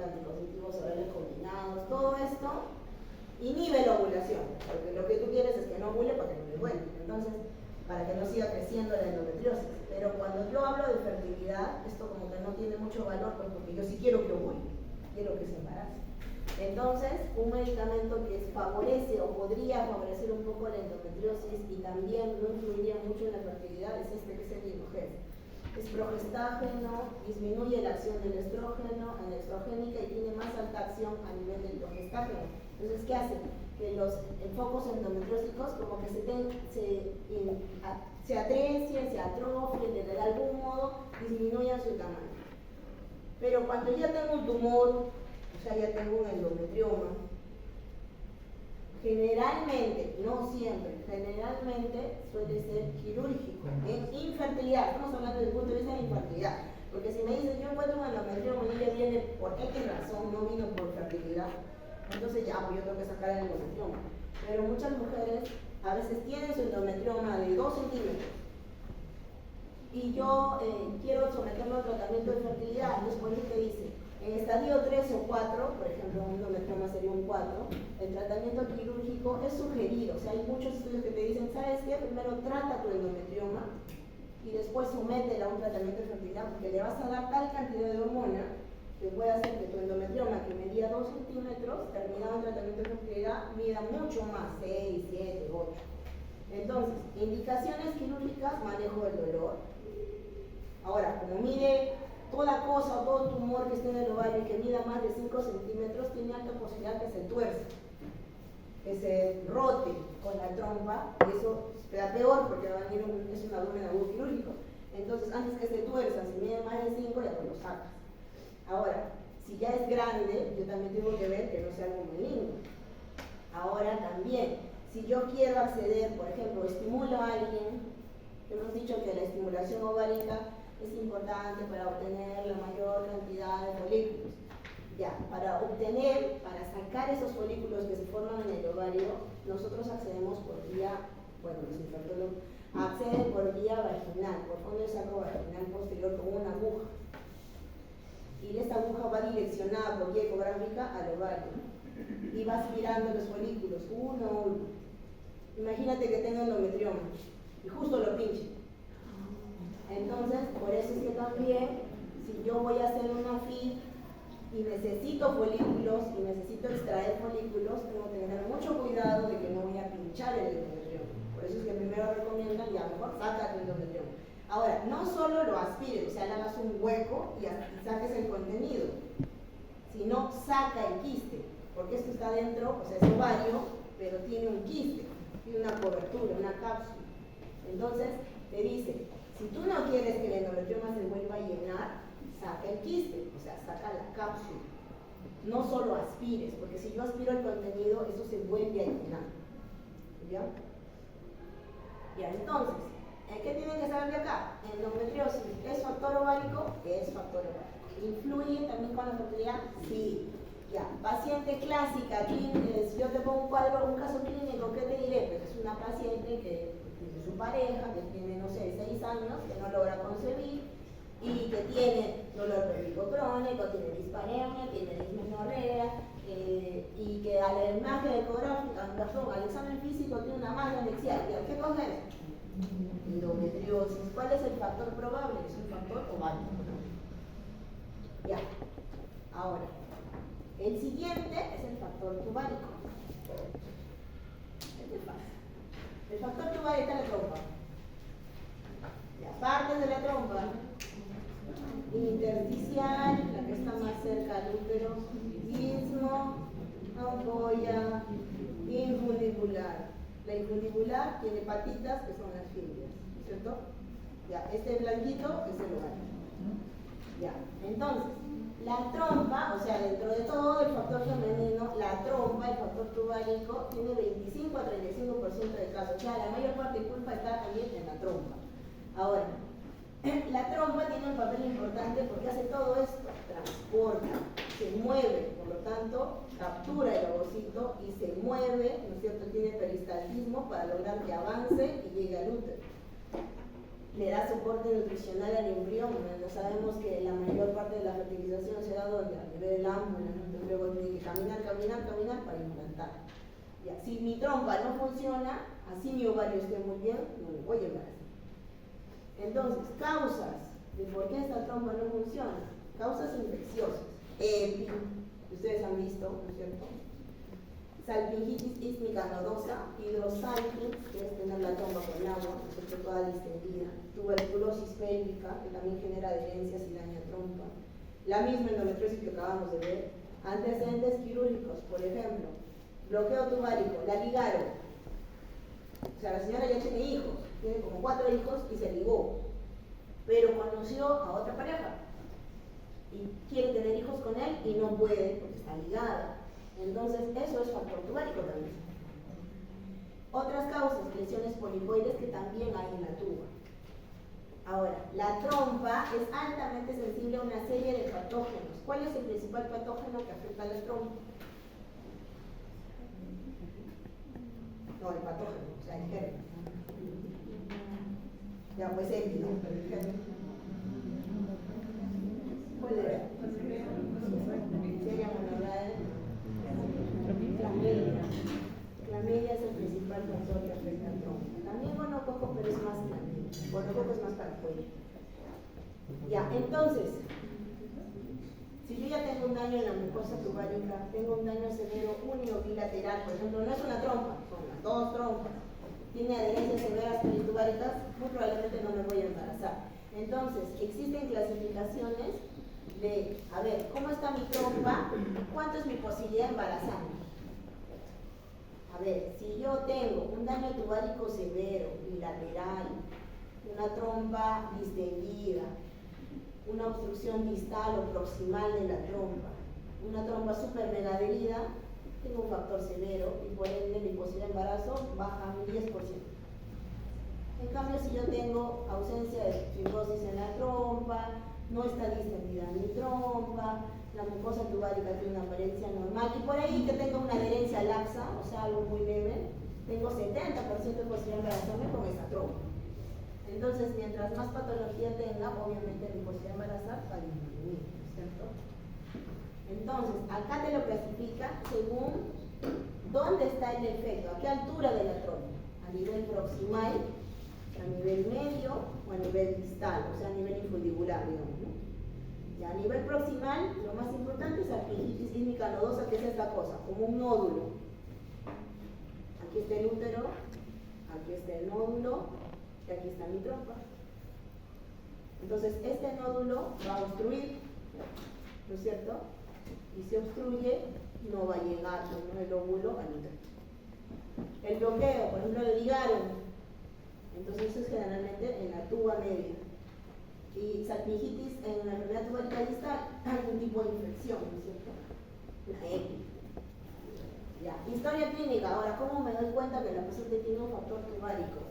orales combinados, todo esto inhibe la ovulación, porque lo que tú quieres es que no ovule para que no le duele. Entonces, para que no siga creciendo la endometriosis. Pero cuando yo hablo de fertilidad, esto como que no tiene mucho valor, pues porque yo sí quiero que ovule, quiero que se embarace. Entonces, un medicamento que favorece o podría favorecer un poco la endometriosis y también no influiría mucho en la fertilidad es este, que es el Lilogen. Es progestágeno, disminuye la acción del estrógeno en la estrogénica y tiene más alta acción a nivel del progestágeno. Entonces, ¿qué hace? Que los focos endometriósicos como que se atrecien, se atrofien, de algún modo disminuyan su tamaño. Pero cuando ya tengo un tumor, o sea, ya tengo un endometrioma, generalmente, no siempre, generalmente suele ser quirúrgico. En infertilidad, estamos hablando desde el punto de vista de infertilidad. Porque si me dicen, yo encuentro un endometrioma y ella viene por X razón, no vino por fertilidad, entonces ya, pues yo tengo que sacar el endometrioma. Pero muchas mujeres a veces tienen su endometrioma de 2 centímetros y yo quiero someterlo a tratamiento de fertilidad. Entonces, por eso te dice, en estadio 3 o 4, por ejemplo, un endometrioma sería un 4, el tratamiento quirúrgico es sugerido. O sea, hay muchos estudios que te dicen, ¿sabes qué? Primero trata tu endometrioma y después sométela a un tratamiento de fertilidad, porque le vas a dar tal cantidad de hormona que puede hacer que tu endometrioma, que medía 2 centímetros, terminado el tratamiento de fertilidad, mida mucho más, 6, 7, 8. Entonces, indicaciones quirúrgicas, manejo del dolor. Ahora, como mide toda cosa o todo tumor que esté en el ovario y que mida más de 5 centímetros, tiene alta posibilidad que se tuerza, que se rote con la trompa, y eso queda peor porque va a venir es un abdomen agudo quirúrgico. Entonces, antes que se tuerza, si mide más de 5, ya pues lo sacas. Ahora, si ya es grande, yo también tengo que ver que no sea algo maligno. Ahora también, si yo quiero acceder, por ejemplo, estimulo a alguien, hemos dicho que la estimulación ovárica es importante para obtener la mayor cantidad de folículos. Ya, para sacar esos folículos que se forman en el ovario, nosotros accedemos por vía bueno, los infectólogos, acceden por vía vaginal, por fondo del saco vaginal posterior con una aguja. Y esta aguja va direccionada por vía ecográfica al ovario y va aspirando los folículos uno a uno. Imagínate que tenga endometrioma y justo lo pinche. Entonces, por eso es que también, si yo voy a hacer una FIV y necesito folículos y necesito extraer folículos, tengo que tener mucho cuidado de que no voy a pinchar el endometrioma. Por eso es que primero recomiendan, ya mejor saca tu endometrioma. Ahora, no solo lo aspires, o sea, le hagas un hueco y saques el contenido, sino saca el quiste, porque esto está dentro, o sea, es ovario, pero tiene un quiste, tiene una cobertura, una cápsula. Entonces, te dice, si tú no quieres que el endometrioma se vuelva a llenar, saca el quiste, o sea, saca la cápsula. No solo aspires, porque si yo aspiro el contenido, eso se vuelve a llenar. ¿Ya? Ya, entonces, ¿qué tienen que saber de acá? Endometriosis, ¿es factor ovárico? Es factor ovárico. ¿Influye también con la fertilidad? Sí. Ya, paciente clásica, aquí si yo te pongo un cuadro, un caso clínico, ¿qué te diré? Pues es una paciente que tiene su pareja, que tiene, no sé, 6 años, que no logra concebir y que tiene dolor pélvico crónico, tiene dispareunia, tiene dismenorrea y que a la imagen ecográfica, perdón, al examen físico tiene una malla anexial. ¿Qué cosa es? Endometriosis. ¿Cuál es el factor probable? Es un factor ovárico, ¿no? Ya. Ahora, el siguiente es el factor tubárico. ¿Qué pasa? El factor tubárico está en la trompa. Ya, partes de la trompa. Intersticial, la que está más cerca al útero, istmo, ampolla, infundibular. La infundibular tiene patitas que son las fibras, ¿cierto? Ya, este blanquito es el ovario. Ya, entonces, la trompa, o sea, dentro de todo el factor femenino, la trompa, el factor tubárico, tiene 25 a 35% de casos. O sea, la mayor parte de culpa está también en la trompa. Ahora, la trompa tiene un papel importante porque hace todo esto, transporta, se mueve, por lo tanto, captura el ovocito y se mueve, ¿no es cierto? Tiene peristaltismo para lograr que avance y llegue al útero. Le da soporte nutricional al embrión. No sabemos que la mayor parte de la fertilización se da donde, a nivel del ámbula, ¿no? Luego tiene que caminar para implantar. Ya, si mi trompa no funciona, así mi ovario esté muy bien, no me voy a embarazar. Entonces, causas de por qué esta trompa no funciona. Causas infecciosas. EPI, ustedes han visto, ¿no es cierto? Salpingitis ísmica nodosa, hidrosalpinx, que es tener la trompa con agua, ¿no es cierto? Toda distendida. Tuberculosis pélvica, que también genera adherencias y daña trompa. La misma endometriosis que acabamos de ver. Antecedentes quirúrgicos, por ejemplo, bloqueo tubárico, la ligaron. O sea, la señora ya tiene hijos, tiene como 4 hijos y se ligó, pero conoció a otra pareja y quiere tener hijos con él y no puede porque está ligada. Entonces, eso es factor tubárico también. Otras causas, lesiones polipoides que también hay en la tuba. Ahora, la trompa es altamente sensible a una serie de patógenos. ¿Cuál es el principal patógeno que afecta a la trompa? No, el patógeno, o sea, el germen. Ya, pues EPI, ¿no? El germen. ¿Cuál era? Sería clamidia. Clamidia es el principal factor que afecta al trompa. También gonococo, pero es más clamidia. Gonococo es más para afuera. Ya, entonces, si yo ya tengo un daño en la mucosa tubárica, tengo un daño severo unio bilateral, por ejemplo, no es una trompa, son las 2 trompas, tiene adherencias severas peritubáricas, muy probablemente no me voy a embarazar. Entonces, existen clasificaciones de, a ver, ¿cómo está mi trompa? ¿Cuánto es mi posibilidad de embarazarme? A ver, si yo tengo un daño tubárico severo, bilateral, una trompa distendida, una obstrucción distal o proximal de la trompa, una trompa super mega adherida, tengo un factor severo y por ende mi posibilidad de embarazo baja un 10%. En cambio, si yo tengo ausencia de fibrosis en la trompa, no está distendida mi trompa, la mucosa tubárica tiene una apariencia normal y por ahí que tenga una adherencia laxa, o sea, algo muy leve, tengo 70% de posibilidad de embarazarme con esa trompa. Entonces, mientras más patología tenga, obviamente mi posibilidad de embarazar va a disminuir, ¿cierto? Entonces, acá te lo clasifica según dónde está el defecto, a qué altura de la trompa, a nivel proximal, a nivel medio o a nivel distal, o sea, a nivel infundibular, digamos, ¿no? Ya a nivel proximal, lo más importante es artritis sísmica nodosa, que es esta cosa, como un nódulo. Aquí está el útero, aquí está el nódulo, y aquí está mi trompa. Entonces, este nódulo va a obstruir, ¿no es cierto? Y si obstruye, no va a llegar, ¿no?, el óvulo al útero. El bloqueo, por ejemplo, le ligaron. Entonces, eso es generalmente en la tuba media. Y salpingitis en la enfermedad tubárica distal, algún tipo de infección, ¿no es cierto? Una EPI. Ya. Historia clínica. Ahora, ¿cómo me doy cuenta que la paciente tiene un factor tubárico?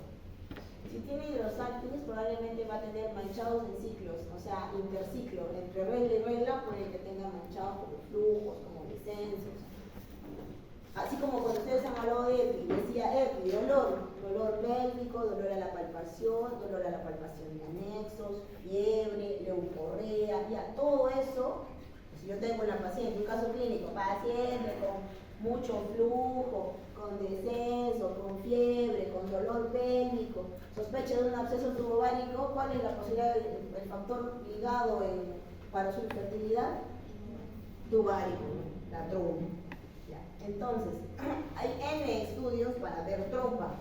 Si tiene hidrosalpinx, probablemente va a tener manchados en ciclos, o sea, interciclo, entre regla y regla puede que tenga manchados como flujos, como descensos. Así como cuando ustedes han hablado de EPI, decía EPI, dolor pélvico, dolor a la palpación de anexos, fiebre, leucorrea, ya todo eso. Si yo tengo una paciente, un caso clínico, paciente con mucho flujo, con descenso, con fiebre, con dolor pélvico, sospecha de un absceso tubovárico, ¿cuál es la posibilidad del factor ligado para su infertilidad? Tuvárico, la trompa. Entonces, hay N estudios para ver trompa,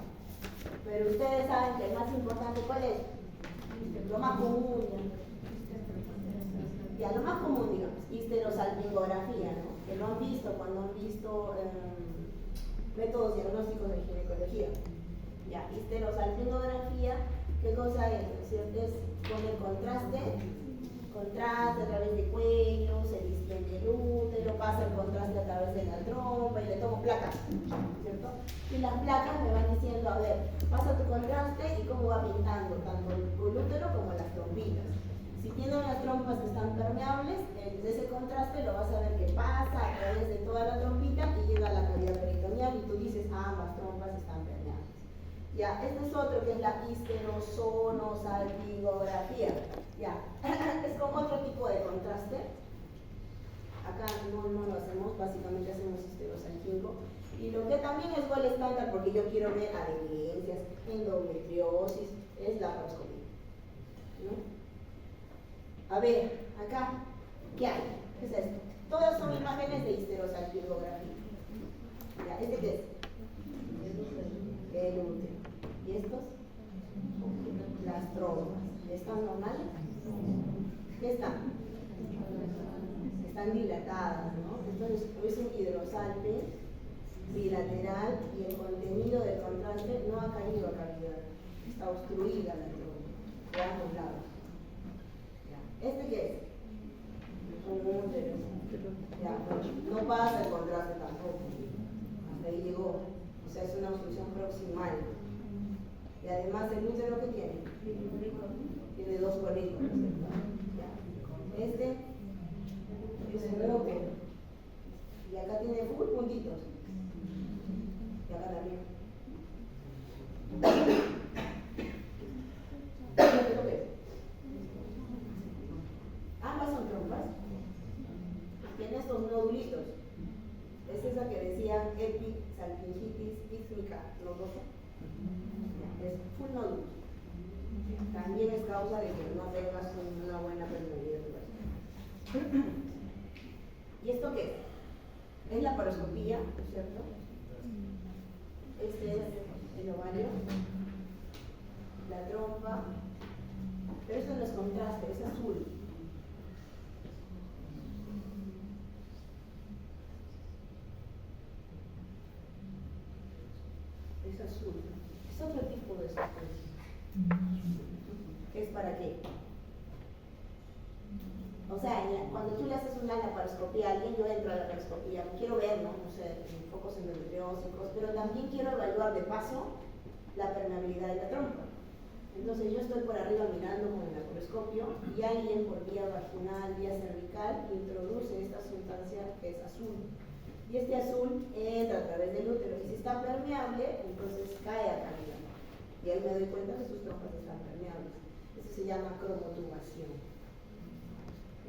pero ustedes saben que el más importante, ¿cuál es? Lo más común, ya lo más común, digamos, histerosalpingografía, ¿no? Que lo han visto cuando han visto métodos diagnósticos de ginecología. Ya, histerosalpingografía, ¿qué cosa es? Es con el contraste a través de cuello, se distende el útero, pasa el contraste a través de la trompa y le tomo placas, ¿cierto? Y las placas me van diciendo, a ver, pasa tu contraste y cómo va pintando tanto el útero como las trompitas. Si tiene unas trompas que están permeables, de ese contraste lo vas a ver que pasa a través de toda la trompita y llega a la cavidad peritoneal y tú dices, ambas trompas están permeables. Ya, este es otro que es la histerosonosalpingografía. Ya, es como otro tipo de contraste. Acá no lo hacemos, básicamente hacemos histerosalpingo. Y lo que también es gol estándar, porque yo quiero ver adherencias, endometriosis, es la laparoscopía, ¿no? A ver, acá, ¿qué hay? ¿Qué es esto? Todas son imágenes de histerosalpingografía. Ya, ¿este qué es? El útero. ¿Y estos? Las trompas. ¿Están normales? ¿Qué están? Están dilatadas, ¿no? Entonces es un hidrosalpinx bilateral y el contenido del contraste no ha caído a cavidad. Está obstruida la trompa de ambos lados. ¿Este qué es? Un útero. Ya, no pasa el contraste tampoco. Hasta ahí llegó. O sea, es una obstrucción proximal. Y además el útero que tiene dos folículos. Este es un útero. Y acá tiene full puntitos. Y acá también. ¿Esto qué es? Ambas son trompas. Tiene estos nodulitos. Es esa que decían episalpingitis sísmica nodosa. Es full nódulo. También es causa de que no tengas una buena permeabilidad. ¿Y esto qué es? Es la laparoscopía, ¿cierto? Este es el ovario, la trompa, pero esto no es contraste, es azul. Es azul. Es otro tipo de sustancia. ¿Es para qué? O sea, cuando tú le haces una laparoscopía a alguien, yo entro a la laparoscopía, quiero ver, ¿no? No sé, focos endometriósicos, pero también quiero evaluar de paso la permeabilidad de la trompa. Entonces yo estoy por arriba mirando con el laparoscopio y alguien por vía vaginal, vía cervical, introduce esta sustancia que es azul. Y este azul entra a través del útero y si está permeable, entonces cae acá arriba. Y ahí me doy cuenta que sus trompas están permeables. Eso se llama cromotubación.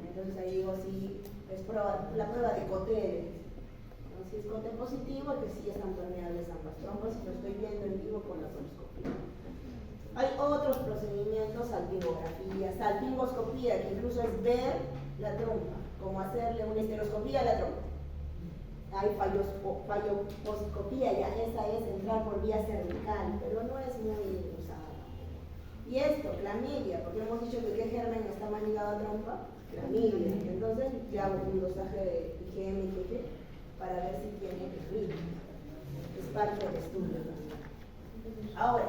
Entonces ahí digo, sí, es la prueba de Cotter. ¿No? Si es Cotter positivo, que sí están permeables ambas trompas, y lo estoy viendo en vivo con la coloscopía. Hay otros procedimientos, salpingografía, salpingoscopía, que incluso es ver la trompa, como hacerle una histeroscopía a la trompa. Hay falloscopía, ya esa es entrar por vía cervical, pero no es muy usada. Y esto, clamidia, porque hemos dicho que qué germen está más ligado a trompa, clamidia. Entonces ya hago un dosaje de IgM y IgG para ver si tiene clamidia. Es parte del estudio también. Ahora,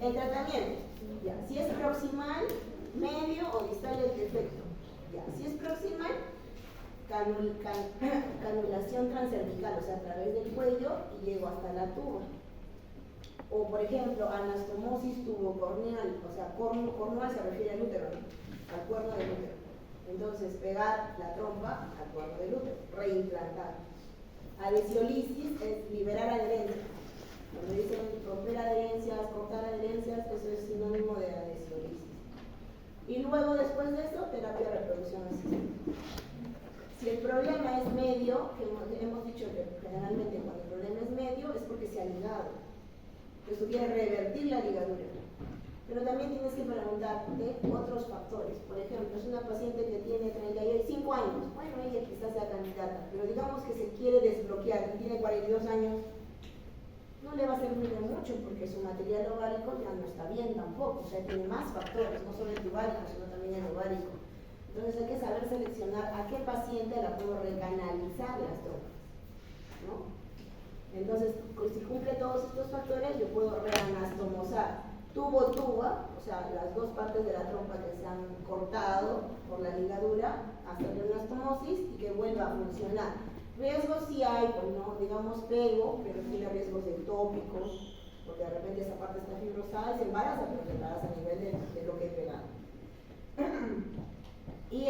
el tratamiento, ya, si es proximal, medio o distal el defecto. Ya, si es proximal, canulación transcervical, o sea, a través del cuello y llego hasta la tuba. O, por ejemplo, anastomosis tubocorneal, o sea, cornual se refiere al útero, ¿no? Al cuerno del útero. Entonces, pegar la trompa al cuerno del útero, reimplantar. Adhesiolisis es liberar adherencia. Cuando dicen romper adherencias, cortar adherencias, eso es sinónimo de adhesiolisis. Y luego, después de eso, terapia de reproducción asistida. Si el problema es medio, que hemos dicho que generalmente cuando el problema es medio es porque se ha ligado. Entonces tú quieres revertir la ligadura. Pero también tienes que preguntarte otros factores. Por ejemplo, es una paciente que tiene 35 años. Bueno, ella quizás sea candidata, pero digamos que se quiere desbloquear y tiene 42 años. No le va a servir de mucho porque su material ovárico ya no está bien tampoco. O sea, tiene más factores, no solo el ovárico, sino también el ovárico. Entonces hay que saber seleccionar a qué paciente la puedo recanalizar las trompas, ¿no? Entonces, si cumple todos estos factores, yo puedo reanastomosar tubo-tuba, o sea, las dos partes de la trompa que se han cortado por la ligadura, hacerle una anastomosis y que vuelva a funcionar. Riesgos sí hay, pues no, digamos pego, pero tiene riesgos ectópicos, porque de repente esa parte está fibrosada y se embaraza, pero se embaraza a nivel de lo que he pegado. Y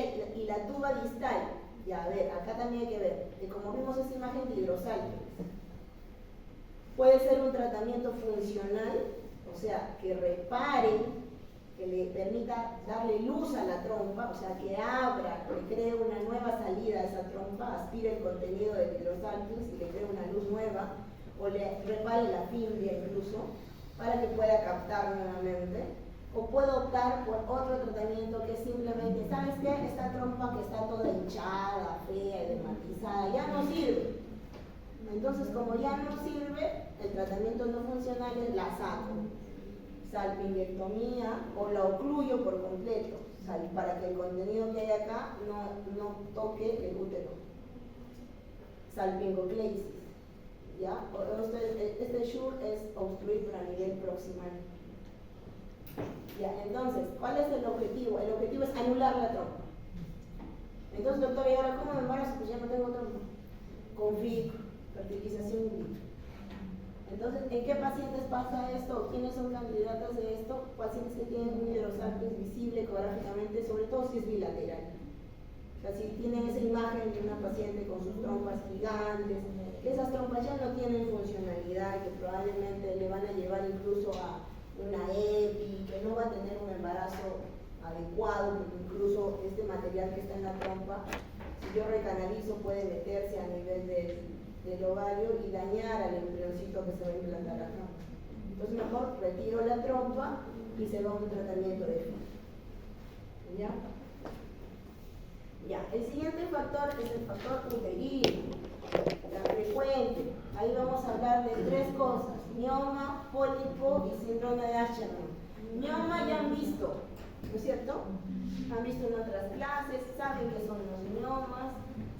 la tuba distal, ya a ver, acá también hay que ver, que como vimos esa imagen de hidrosálpicos, puede ser un tratamiento funcional, o sea, que repare, que le permita darle luz a la trompa, o sea, que abra, que cree una nueva salida a esa trompa, aspire el contenido del hidrosálpicos y le cree una luz nueva, o le repare la fibria incluso, para que pueda captar nuevamente. O puedo optar por otro tratamiento que es simplemente, ¿sabes qué? Esta trompa que está toda hinchada, fea y dermatizada, ya no sirve. Entonces, como ya no sirve, el tratamiento no funcional es la saco, salpingectomía, o la ocluyo por completo, para que el contenido que hay acá no toque el útero. Salpingocleisis, ¿ya? Este SURE es obstruir pero a nivel proximal. Ya, entonces, ¿cuál es el objetivo? El objetivo es anular la trompa. Entonces, doctor, ¿y ahora cómo me embarazo? Pues ya no tengo trompa. Con FIC, fertilización in vitro. Entonces, ¿en qué pacientes pasa esto? ¿Quiénes son candidatos de esto? Pacientes que tienen un hidrosálpicos visible ecográficamente, sobre todo si es bilateral. O sea, si tienen esa imagen de una paciente con sus trompas gigantes, que esas trompas ya no tienen funcionalidad, que probablemente le van a llevar incluso a una EPI, que no va a tener un embarazo adecuado, porque incluso este material que está en la trompa, si yo recanalizo, puede meterse a nivel del ovario y dañar al embrioncito que se va a implantar acá. Entonces mejor retiro la trompa y se va a un tratamiento de FIC. ¿Ya? Ya, el siguiente factor es el factor uterino, la frecuente. Ahí vamos a hablar de tres cosas: mioma, pólipo y síndrome de Asherman. Mioma ya han visto, ¿no es cierto? Han visto en otras clases, saben que son los miomas,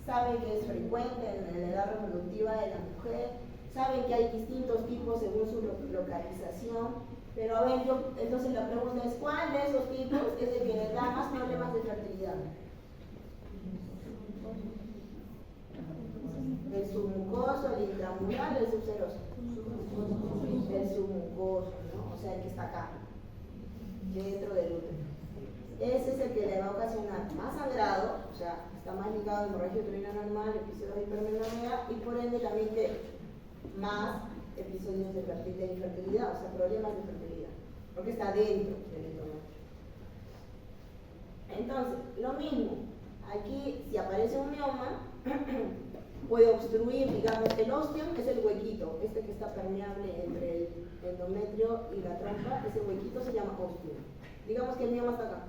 saben que es frecuente en la edad reproductiva de la mujer, saben que hay distintos tipos según su localización. Pero a ver, entonces la pregunta es, ¿cuál de esos tipos es el que les da más problemas de fertilidad? El submucoso, el intramural, el subseroso. El submucoso, ¿no? O sea, el que está acá, dentro del útero. Ese es el que le va a ocasionar más sangrado, o sea, está más ligado a hemorragia uterina normal, episodio de hipermenorrea, y por ende también que más episodios de infertilidad, o sea, problemas de fertilidad, porque está dentro del endometrio. Entonces, lo mismo, aquí si aparece un mioma, puede obstruir, digamos, el ostium es el huequito, este que está permeable entre el endometrio y la trompa, ese huequito se llama ostium. Digamos que el mioma está acá,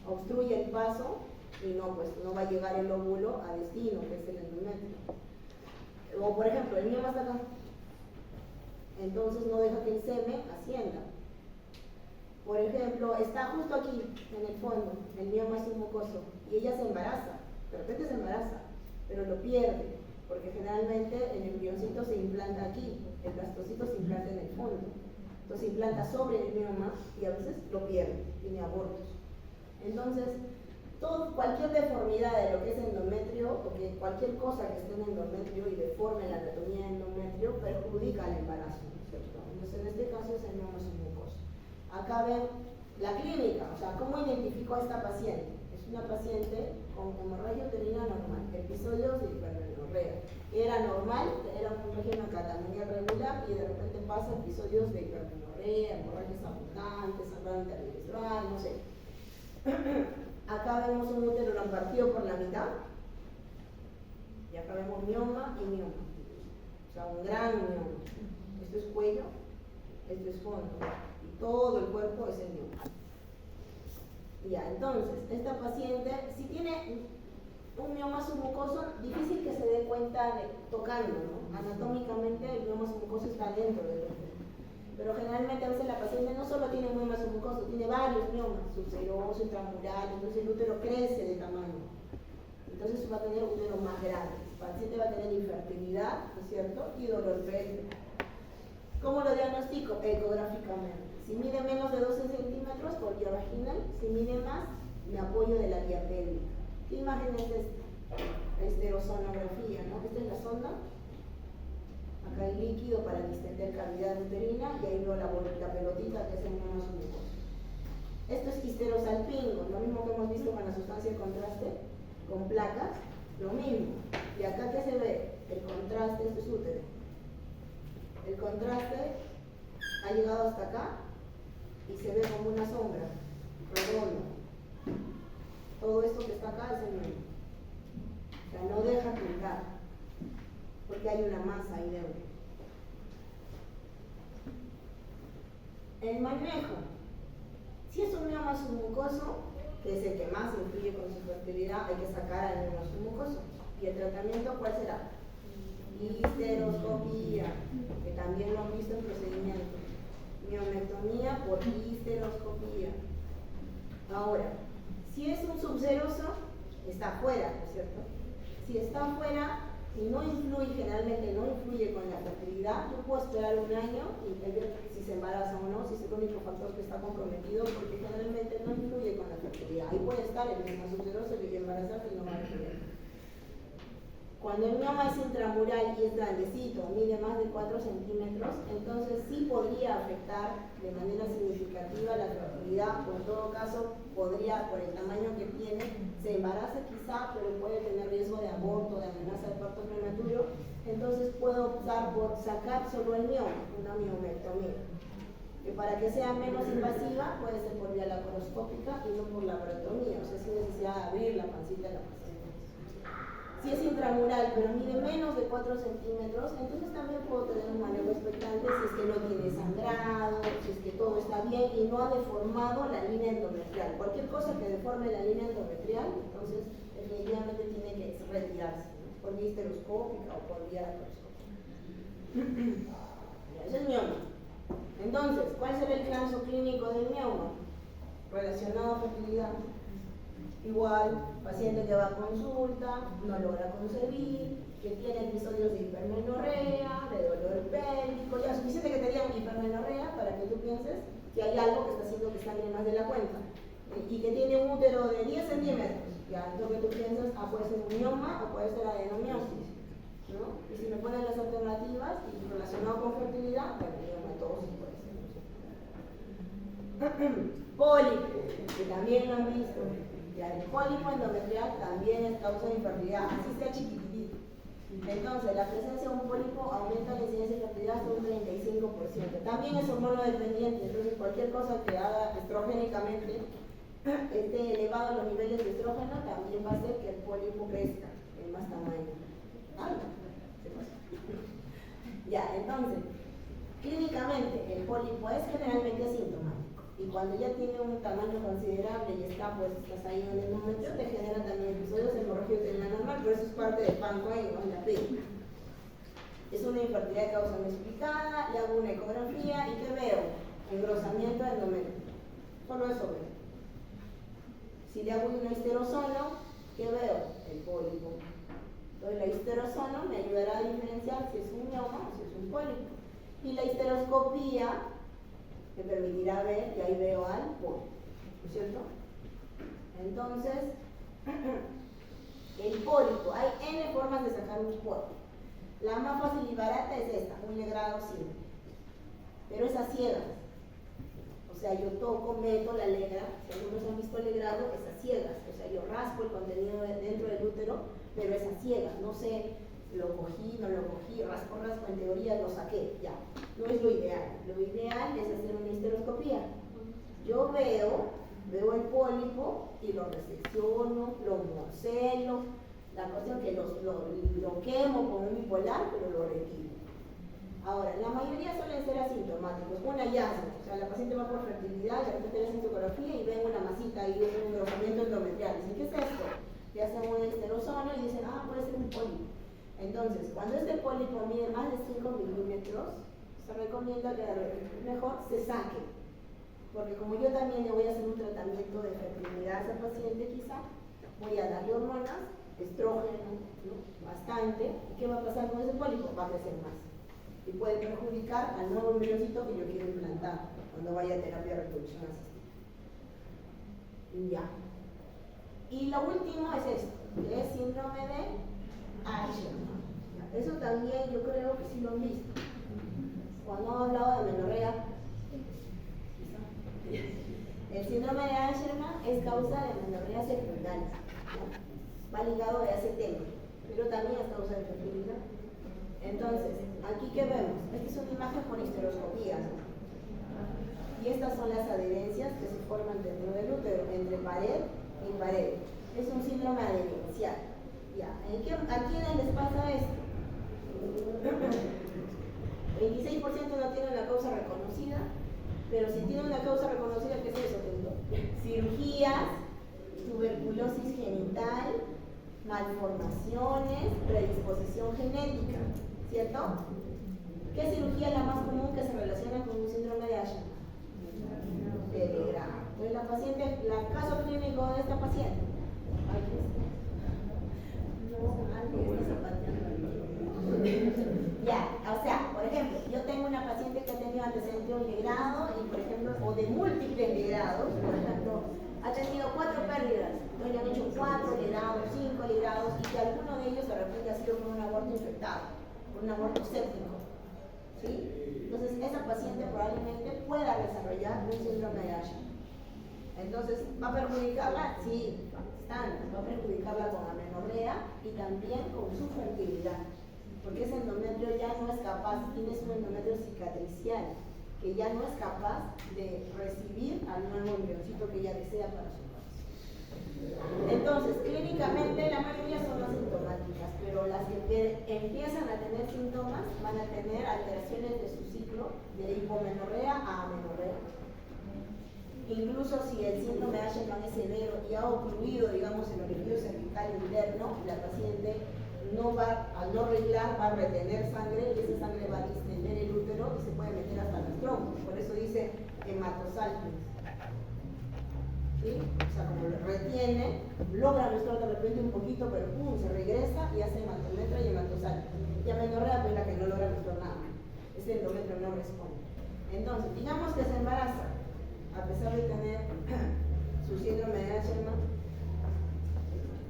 obstruye el paso y no, pues no va a llegar el óvulo a destino, que es el endometrio. O por ejemplo, el mioma está acá, entonces no deja que el semen ascienda. Por ejemplo, está justo aquí, en el fondo, el mioma es un mucoso, y ella se embaraza, de repente se embaraza, pero lo pierde, porque generalmente el embrioncito se implanta aquí, el blastocito se implanta en el fondo, entonces se implanta sobre el mioma y a veces lo pierde, tiene abortos. Entonces, cualquier deformidad de lo que es endometrio, porque cualquier cosa que esté en endometrio y deforme la anatomía del endometrio, perjudica al embarazo, ¿no es cierto? Entonces, en este caso es el mioma submucoso. Acá ven la clínica, o sea, ¿cómo identifico a esta paciente? Es una paciente con hemorragia uterina normal, episodios de hipermenorrea. Era normal, era un régimen catamenia regular y de repente pasa episodios de hipermenorrea, hemorragias abundantes, sangrado intermenstrual, no sé. Acá vemos un útero partido por la mitad y acá vemos mioma y mioma, o sea, un gran mioma. Esto es cuello, esto es fondo y todo el cuerpo es el mioma. Ya, entonces, esta paciente, si tiene un mioma submucoso, difícil que se dé cuenta tocando, ¿no? Anatómicamente el mioma submucoso está dentro del útero. Pero generalmente a veces la paciente no solo tiene un mioma submucoso, tiene varios miomas, subseroso, intramural, entonces el útero crece de tamaño. Entonces va a tener un útero más grande. El paciente va a tener infertilidad, ¿no es cierto? Y dolor pélvico. ¿Cómo lo diagnostico? Ecográficamente. Si mide menos de 12 centímetros por vía vaginal, si mide más, me apoyo de la vía pélvica. ¿Qué imagen es esta? Esterosonografía, ¿no? Esta es la sonda. Acá hay líquido para distender cavidad uterina y ahí veo la pelotita que es el mioma submucoso. Esto es histerosalpingo, lo mismo que hemos visto con la sustancia de contraste, con placas, lo mismo. Y acá, ¿qué se ve? El contraste, esto es útero. El contraste ha llegado hasta acá y se ve como una sombra, redondo. Todo esto que está acá es el mioma. O sea, no deja pintar, porque hay una masa ahí dentro. El manejo. Si es un mioma submucoso, que es el que más influye con su fertilidad, hay que sacar al mioma submucoso. ¿Y el tratamiento cuál será? Histeroscopía, que también lo han visto en procedimiento. Miomectomía por histeroscopía. Ahora, si es un subseroso, está afuera, ¿no es cierto? Si está afuera y no influye, generalmente no influye con la fertilidad, yo puedo esperar un año y ver si se embaraza o no, si es el único factor que está comprometido, porque generalmente no influye con la fertilidad. Ahí puede estar el mioma subseroso y embarazarse y no va a influir. Cuando el mioma es intramural y es grandecito, mide más de 4 centímetros, entonces sí podría afectar de manera significativa la fertilidad, o en todo caso podría, por el tamaño que tiene, se embarace quizá, pero puede tener riesgo de aborto, de amenaza de parto prematuro, entonces puedo optar por sacar solo el mioma, una miomectomía, que para que sea menos invasiva puede ser por vía laparoscópica y no por laparotomía, o sea, sin necesidad de abrir la pancita de la paciente. Si es intramural, pero mide menos de 4 centímetros, entonces también puedo tener un manejo expectante si es que no tiene sangrado, si es que todo está bien y no ha deformado la línea endometrial. Cualquier cosa que deforme la línea endometrial, entonces definitivamente tiene que retirarse, ¿no? Por vía histeroscópica o por vía laparoscópica. Ese es mioma. Entonces, ¿cuál será el caso clínico del mioma? Relacionado a fertilidad. Igual, paciente que va a consulta, no logra concebir, que tiene episodios de hipermenorrea, de dolor pélvico, ya suficiente que tenga hipermenorrea para que tú pienses que hay algo que está haciendo que sangre más de la cuenta, y que tiene un útero de 10 centímetros, ya lo que tú piensas, puede ser un mioma o puede ser adenomiosis, ¿no? Y si me ponen las alternativas y relacionado con fertilidad, bueno, miomatosis puede ser, ¿no? Pólipo, que también lo han visto. Ya, el pólipo endometrial también es causa de infertilidad, así sea chiquititito. Entonces, la presencia de un pólipo aumenta la incidencia de fertilidad 35%. También es hormono dependiente, entonces cualquier cosa que haga estrogénicamente esté elevado los niveles de estrógeno también va a hacer que el pólipo crezca en más tamaño. ¿Se pasa? Ya, entonces, clínicamente el pólipo es generalmente asintomático y cuando ya tiene un tamaño considerable y está, pues estás ahí en el momento, te genera también episodios hemorrágicos en la normal, pero eso es parte del Pancoin o en la película. Es una infertilidad de causa no explicada, le hago una ecografía y ¿qué veo? Engrosamiento del endometrio. Solo eso veo. Si le hago una histerosono, ¿qué veo? El pólipo. Entonces la histerosono me ayudará a diferenciar si es un mioma o si es un pólipo. Y la histeroscopía me permitirá ver que ahí veo al pólipo. ¿No es cierto? Entonces, el pólipo. Hay N formas de sacar un pólipo. La más fácil y barata es esta, un legrado simple. Pero es a ciegas. O sea, yo toco, meto la legra, si algunos han visto el legrado, es a ciegas. O sea, yo raspo el contenido dentro del útero, pero es a ciegas. No sé, lo cogí, no lo cogí, raspo, en teoría lo saqué, ya. No es lo ideal. Lo ideal es hacer una histeroscopía. Yo veo el pólipo y lo resecciono, lo morcelo. La cuestión que lo quemo con un bipolar, pero lo retiro. Ahora, la mayoría suelen ser asintomáticos, un hallazgo. O sea, la paciente va por fertilidad, de repente le hacen ecografía y ven una masita y ven un engrosamiento endometrial. Dicen, ¿qué es esto? Le hacen un histerosono y dicen, puede ser un pólipo. Entonces, cuando este pólipo mide más de 5 milímetros, se recomienda que mejor se saque. Porque como yo también le voy a hacer un tratamiento de fertilidad a esa paciente quizá, voy a darle hormonas, estrógeno, ¿no? Bastante. ¿Qué va a pasar con ese pólipo? Va a crecer más. Y puede perjudicar al nuevo embrioncito que yo quiero implantar cuando vaya a terapia de reproducción asistida. Ya. Y lo último es esto, que es síndrome de Asherman. Eso también yo creo que sí lo han visto. Cuando hemos hablado de menorrea, el síndrome de Asherman es causa de menorrea secundaria, ¿no? Va ligado a ese tema, pero también es causa de fertilidad. Entonces, aquí ¿qué vemos? Esta es una imagen por histeroscopía, ¿no? Y estas son las adherencias que se forman dentro del útero, entre pared y pared. Es un síndrome adherencial. Ya. ¿A quiénes les pasa esto? 26% no tienen la causa reconocida, pero si tienen una causa reconocida, ¿qué es eso? Cirugías, tuberculosis genital, malformaciones, predisposición genética, ¿cierto? ¿Qué cirugía es la más común que se relaciona con un síndrome de Asherman? Telegrama. Entonces la paciente, el caso clínico de esta paciente. Ya, o sea, por ejemplo, yo tengo una paciente que ha tenido antecedente de un legrado y, por ejemplo, o de múltiples legrados, por ejemplo, ha tenido 4 pérdidas, entonces le han hecho 4 legrados, 5 legrados, y que alguno de ellos de repente ha sido por un aborto infectado, por un aborto séptico, ¿sí? Entonces, esa paciente probablemente pueda desarrollar un síndrome de Asherman. Entonces, ¿va a perjudicarla? Sí, bastante. Va a perjudicarla con amenorrea y también con su fertilidad. Porque ese endometrio ya no es capaz, tienes un endometrio cicatricial, que ya no es capaz de recibir al nuevo embrioncito que ella desea para su país. Entonces, clínicamente la mayoría son asintomáticas, pero las que empiezan a tener síntomas van a tener alteraciones de su ciclo de hipomenorrea a amenorrea. Incluso si el síndrome de Asherman es severo y ha ocluido, digamos, el orificio cervical interno, la paciente no va, al no arreglar, va a retener sangre y esa sangre va a distender el útero y se puede meter hasta los troncos. Por eso dice hematosalpinx. ¿Sí? O sea, como lo retiene, logra menstruar de repente un poquito, pero pum, se regresa y hace hematometra y hematosalpinx. Y amenorrea pues la que no logra menstruar nada. Ese endometrio no responde. Entonces, digamos que se embaraza, a pesar de tener su síndrome de Asherman,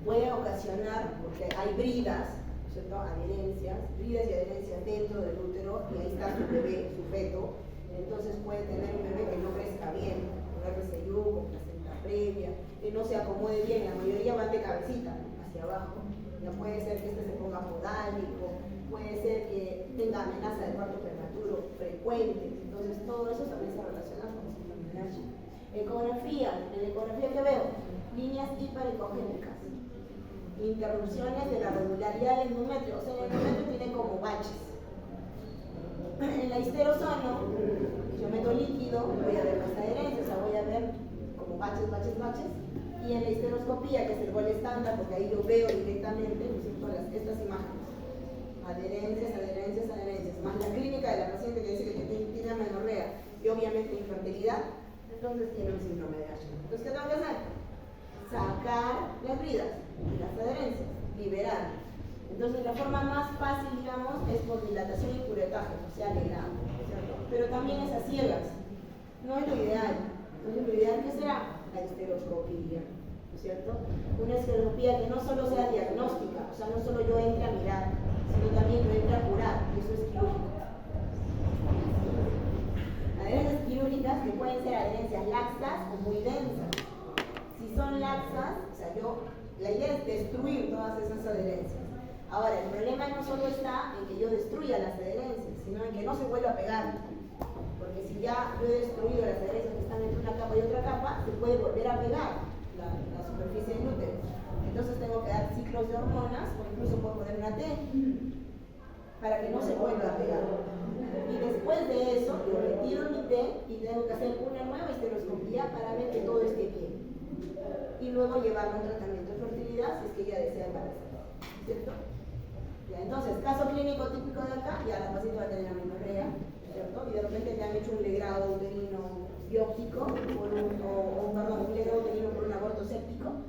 puede ocasionar, porque hay bridas, ¿cierto? Adherencias, bridas y adherencias dentro del útero, y ahí está su bebé, su feto. Entonces puede tener un bebé que no crezca bien, con RCU, con placenta previa, que no se acomode bien, la mayoría van de cabecita, ¿no? Hacia abajo. Ya puede ser que este se ponga podálico, puede ser que tenga amenaza de parto prematuro. frecuentes. Entonces todo eso también se relaciona con síndrome de Asher. Ecografía, en la ecografía que veo, líneas hiperecogénicas, interrupciones de la regularidad del endometrio, o sea, el endometrio tiene como baches. En la histerosono, yo meto líquido, voy a ver las adherencias, o sea, voy a ver como baches, y en la histeroscopía, que es el gol estándar, porque ahí yo veo directamente, ¿no es cierto?, estas imágenes, adherencias, más la clínica de la paciente que dice que tiene amenorrea y obviamente infertilidad, entonces tiene un síndrome de Asher. Entonces, ¿qué tengo que hacer? Sacar las bridas, las adherencias, liberar. Entonces, la forma más fácil, digamos, es por dilatación y curetaje, o sea, legrado, ¿cierto? Pero también es a ciegas, no es lo ideal. Entonces, lo ideal que será la histeroscopía, ¿no es cierto? Una histeroscopía que no solo sea diagnóstica, o sea, no solo yo entre a mirar, sino también yo entre a curar, y eso es quirúrgico. Adherencias quirúrgicas que pueden ser adherencias laxas o muy densas. Si son laxas, o sea, la idea es destruir todas esas adherencias. Ahora, el problema no solo está en que yo destruya las adherencias, sino en que no se vuelva a pegar. Porque si ya yo he destruido las adherencias que están entre una capa y otra capa, se puede volver a pegar la superficie del útero. Entonces tengo que dar ciclos de hormonas, o incluso puedo poner una T, para que no se vuelva a pegar. Y después de eso, yo retiro mi T y tengo que hacer una nueva histeroscopía para ver que todo esté bien. Y luego llevarlo a un tratamiento de fertilidad si es que ella desea embarazar. ¿Cierto? Ya, entonces, caso clínico típico de acá, ya la paciente va a tener amenorrea, ¿cierto? Y de repente le han hecho un legrado uterino bióptico, un legrado uterino por un aborto séptico,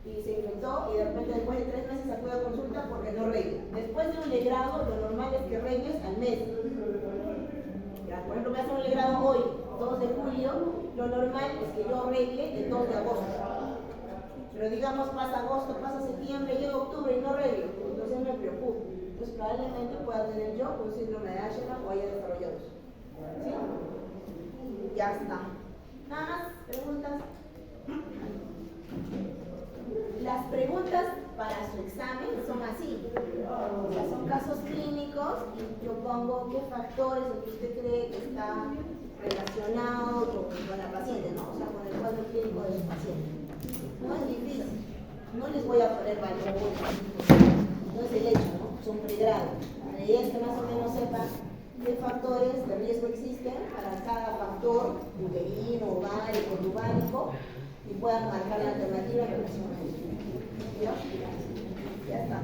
y se infectó, y de repente después de 3 meses acude a consulta porque no regla. Después de un legrado, lo normal es que regles al mes. Ya, por ejemplo, me hacen un legrado hoy, 2 de julio, lo normal es que yo regle el 2 de agosto. Pero digamos, pasa agosto, pasa septiembre, llega octubre y no reglo, entonces me preocupo. Entonces probablemente pueda tener yo un síndrome de Asher o haya desarrollado eso. ¿Sí? Ya está. Nada más, preguntas. Las preguntas para su examen son así. O sea, son casos clínicos y yo pongo qué factores o que usted cree que está relacionado con la paciente, ¿no? O sea, con el cuadro clínico de su paciente. No es difícil, no les voy a poner varios puntos, no es el hecho, ¿no? Son pregrado. La idea es que más o menos sepan qué factores de riesgo existen para cada factor uterino, ovario, tubárico y puedan marcar la alternativa en relación a eso. ¿Ya? Ya está.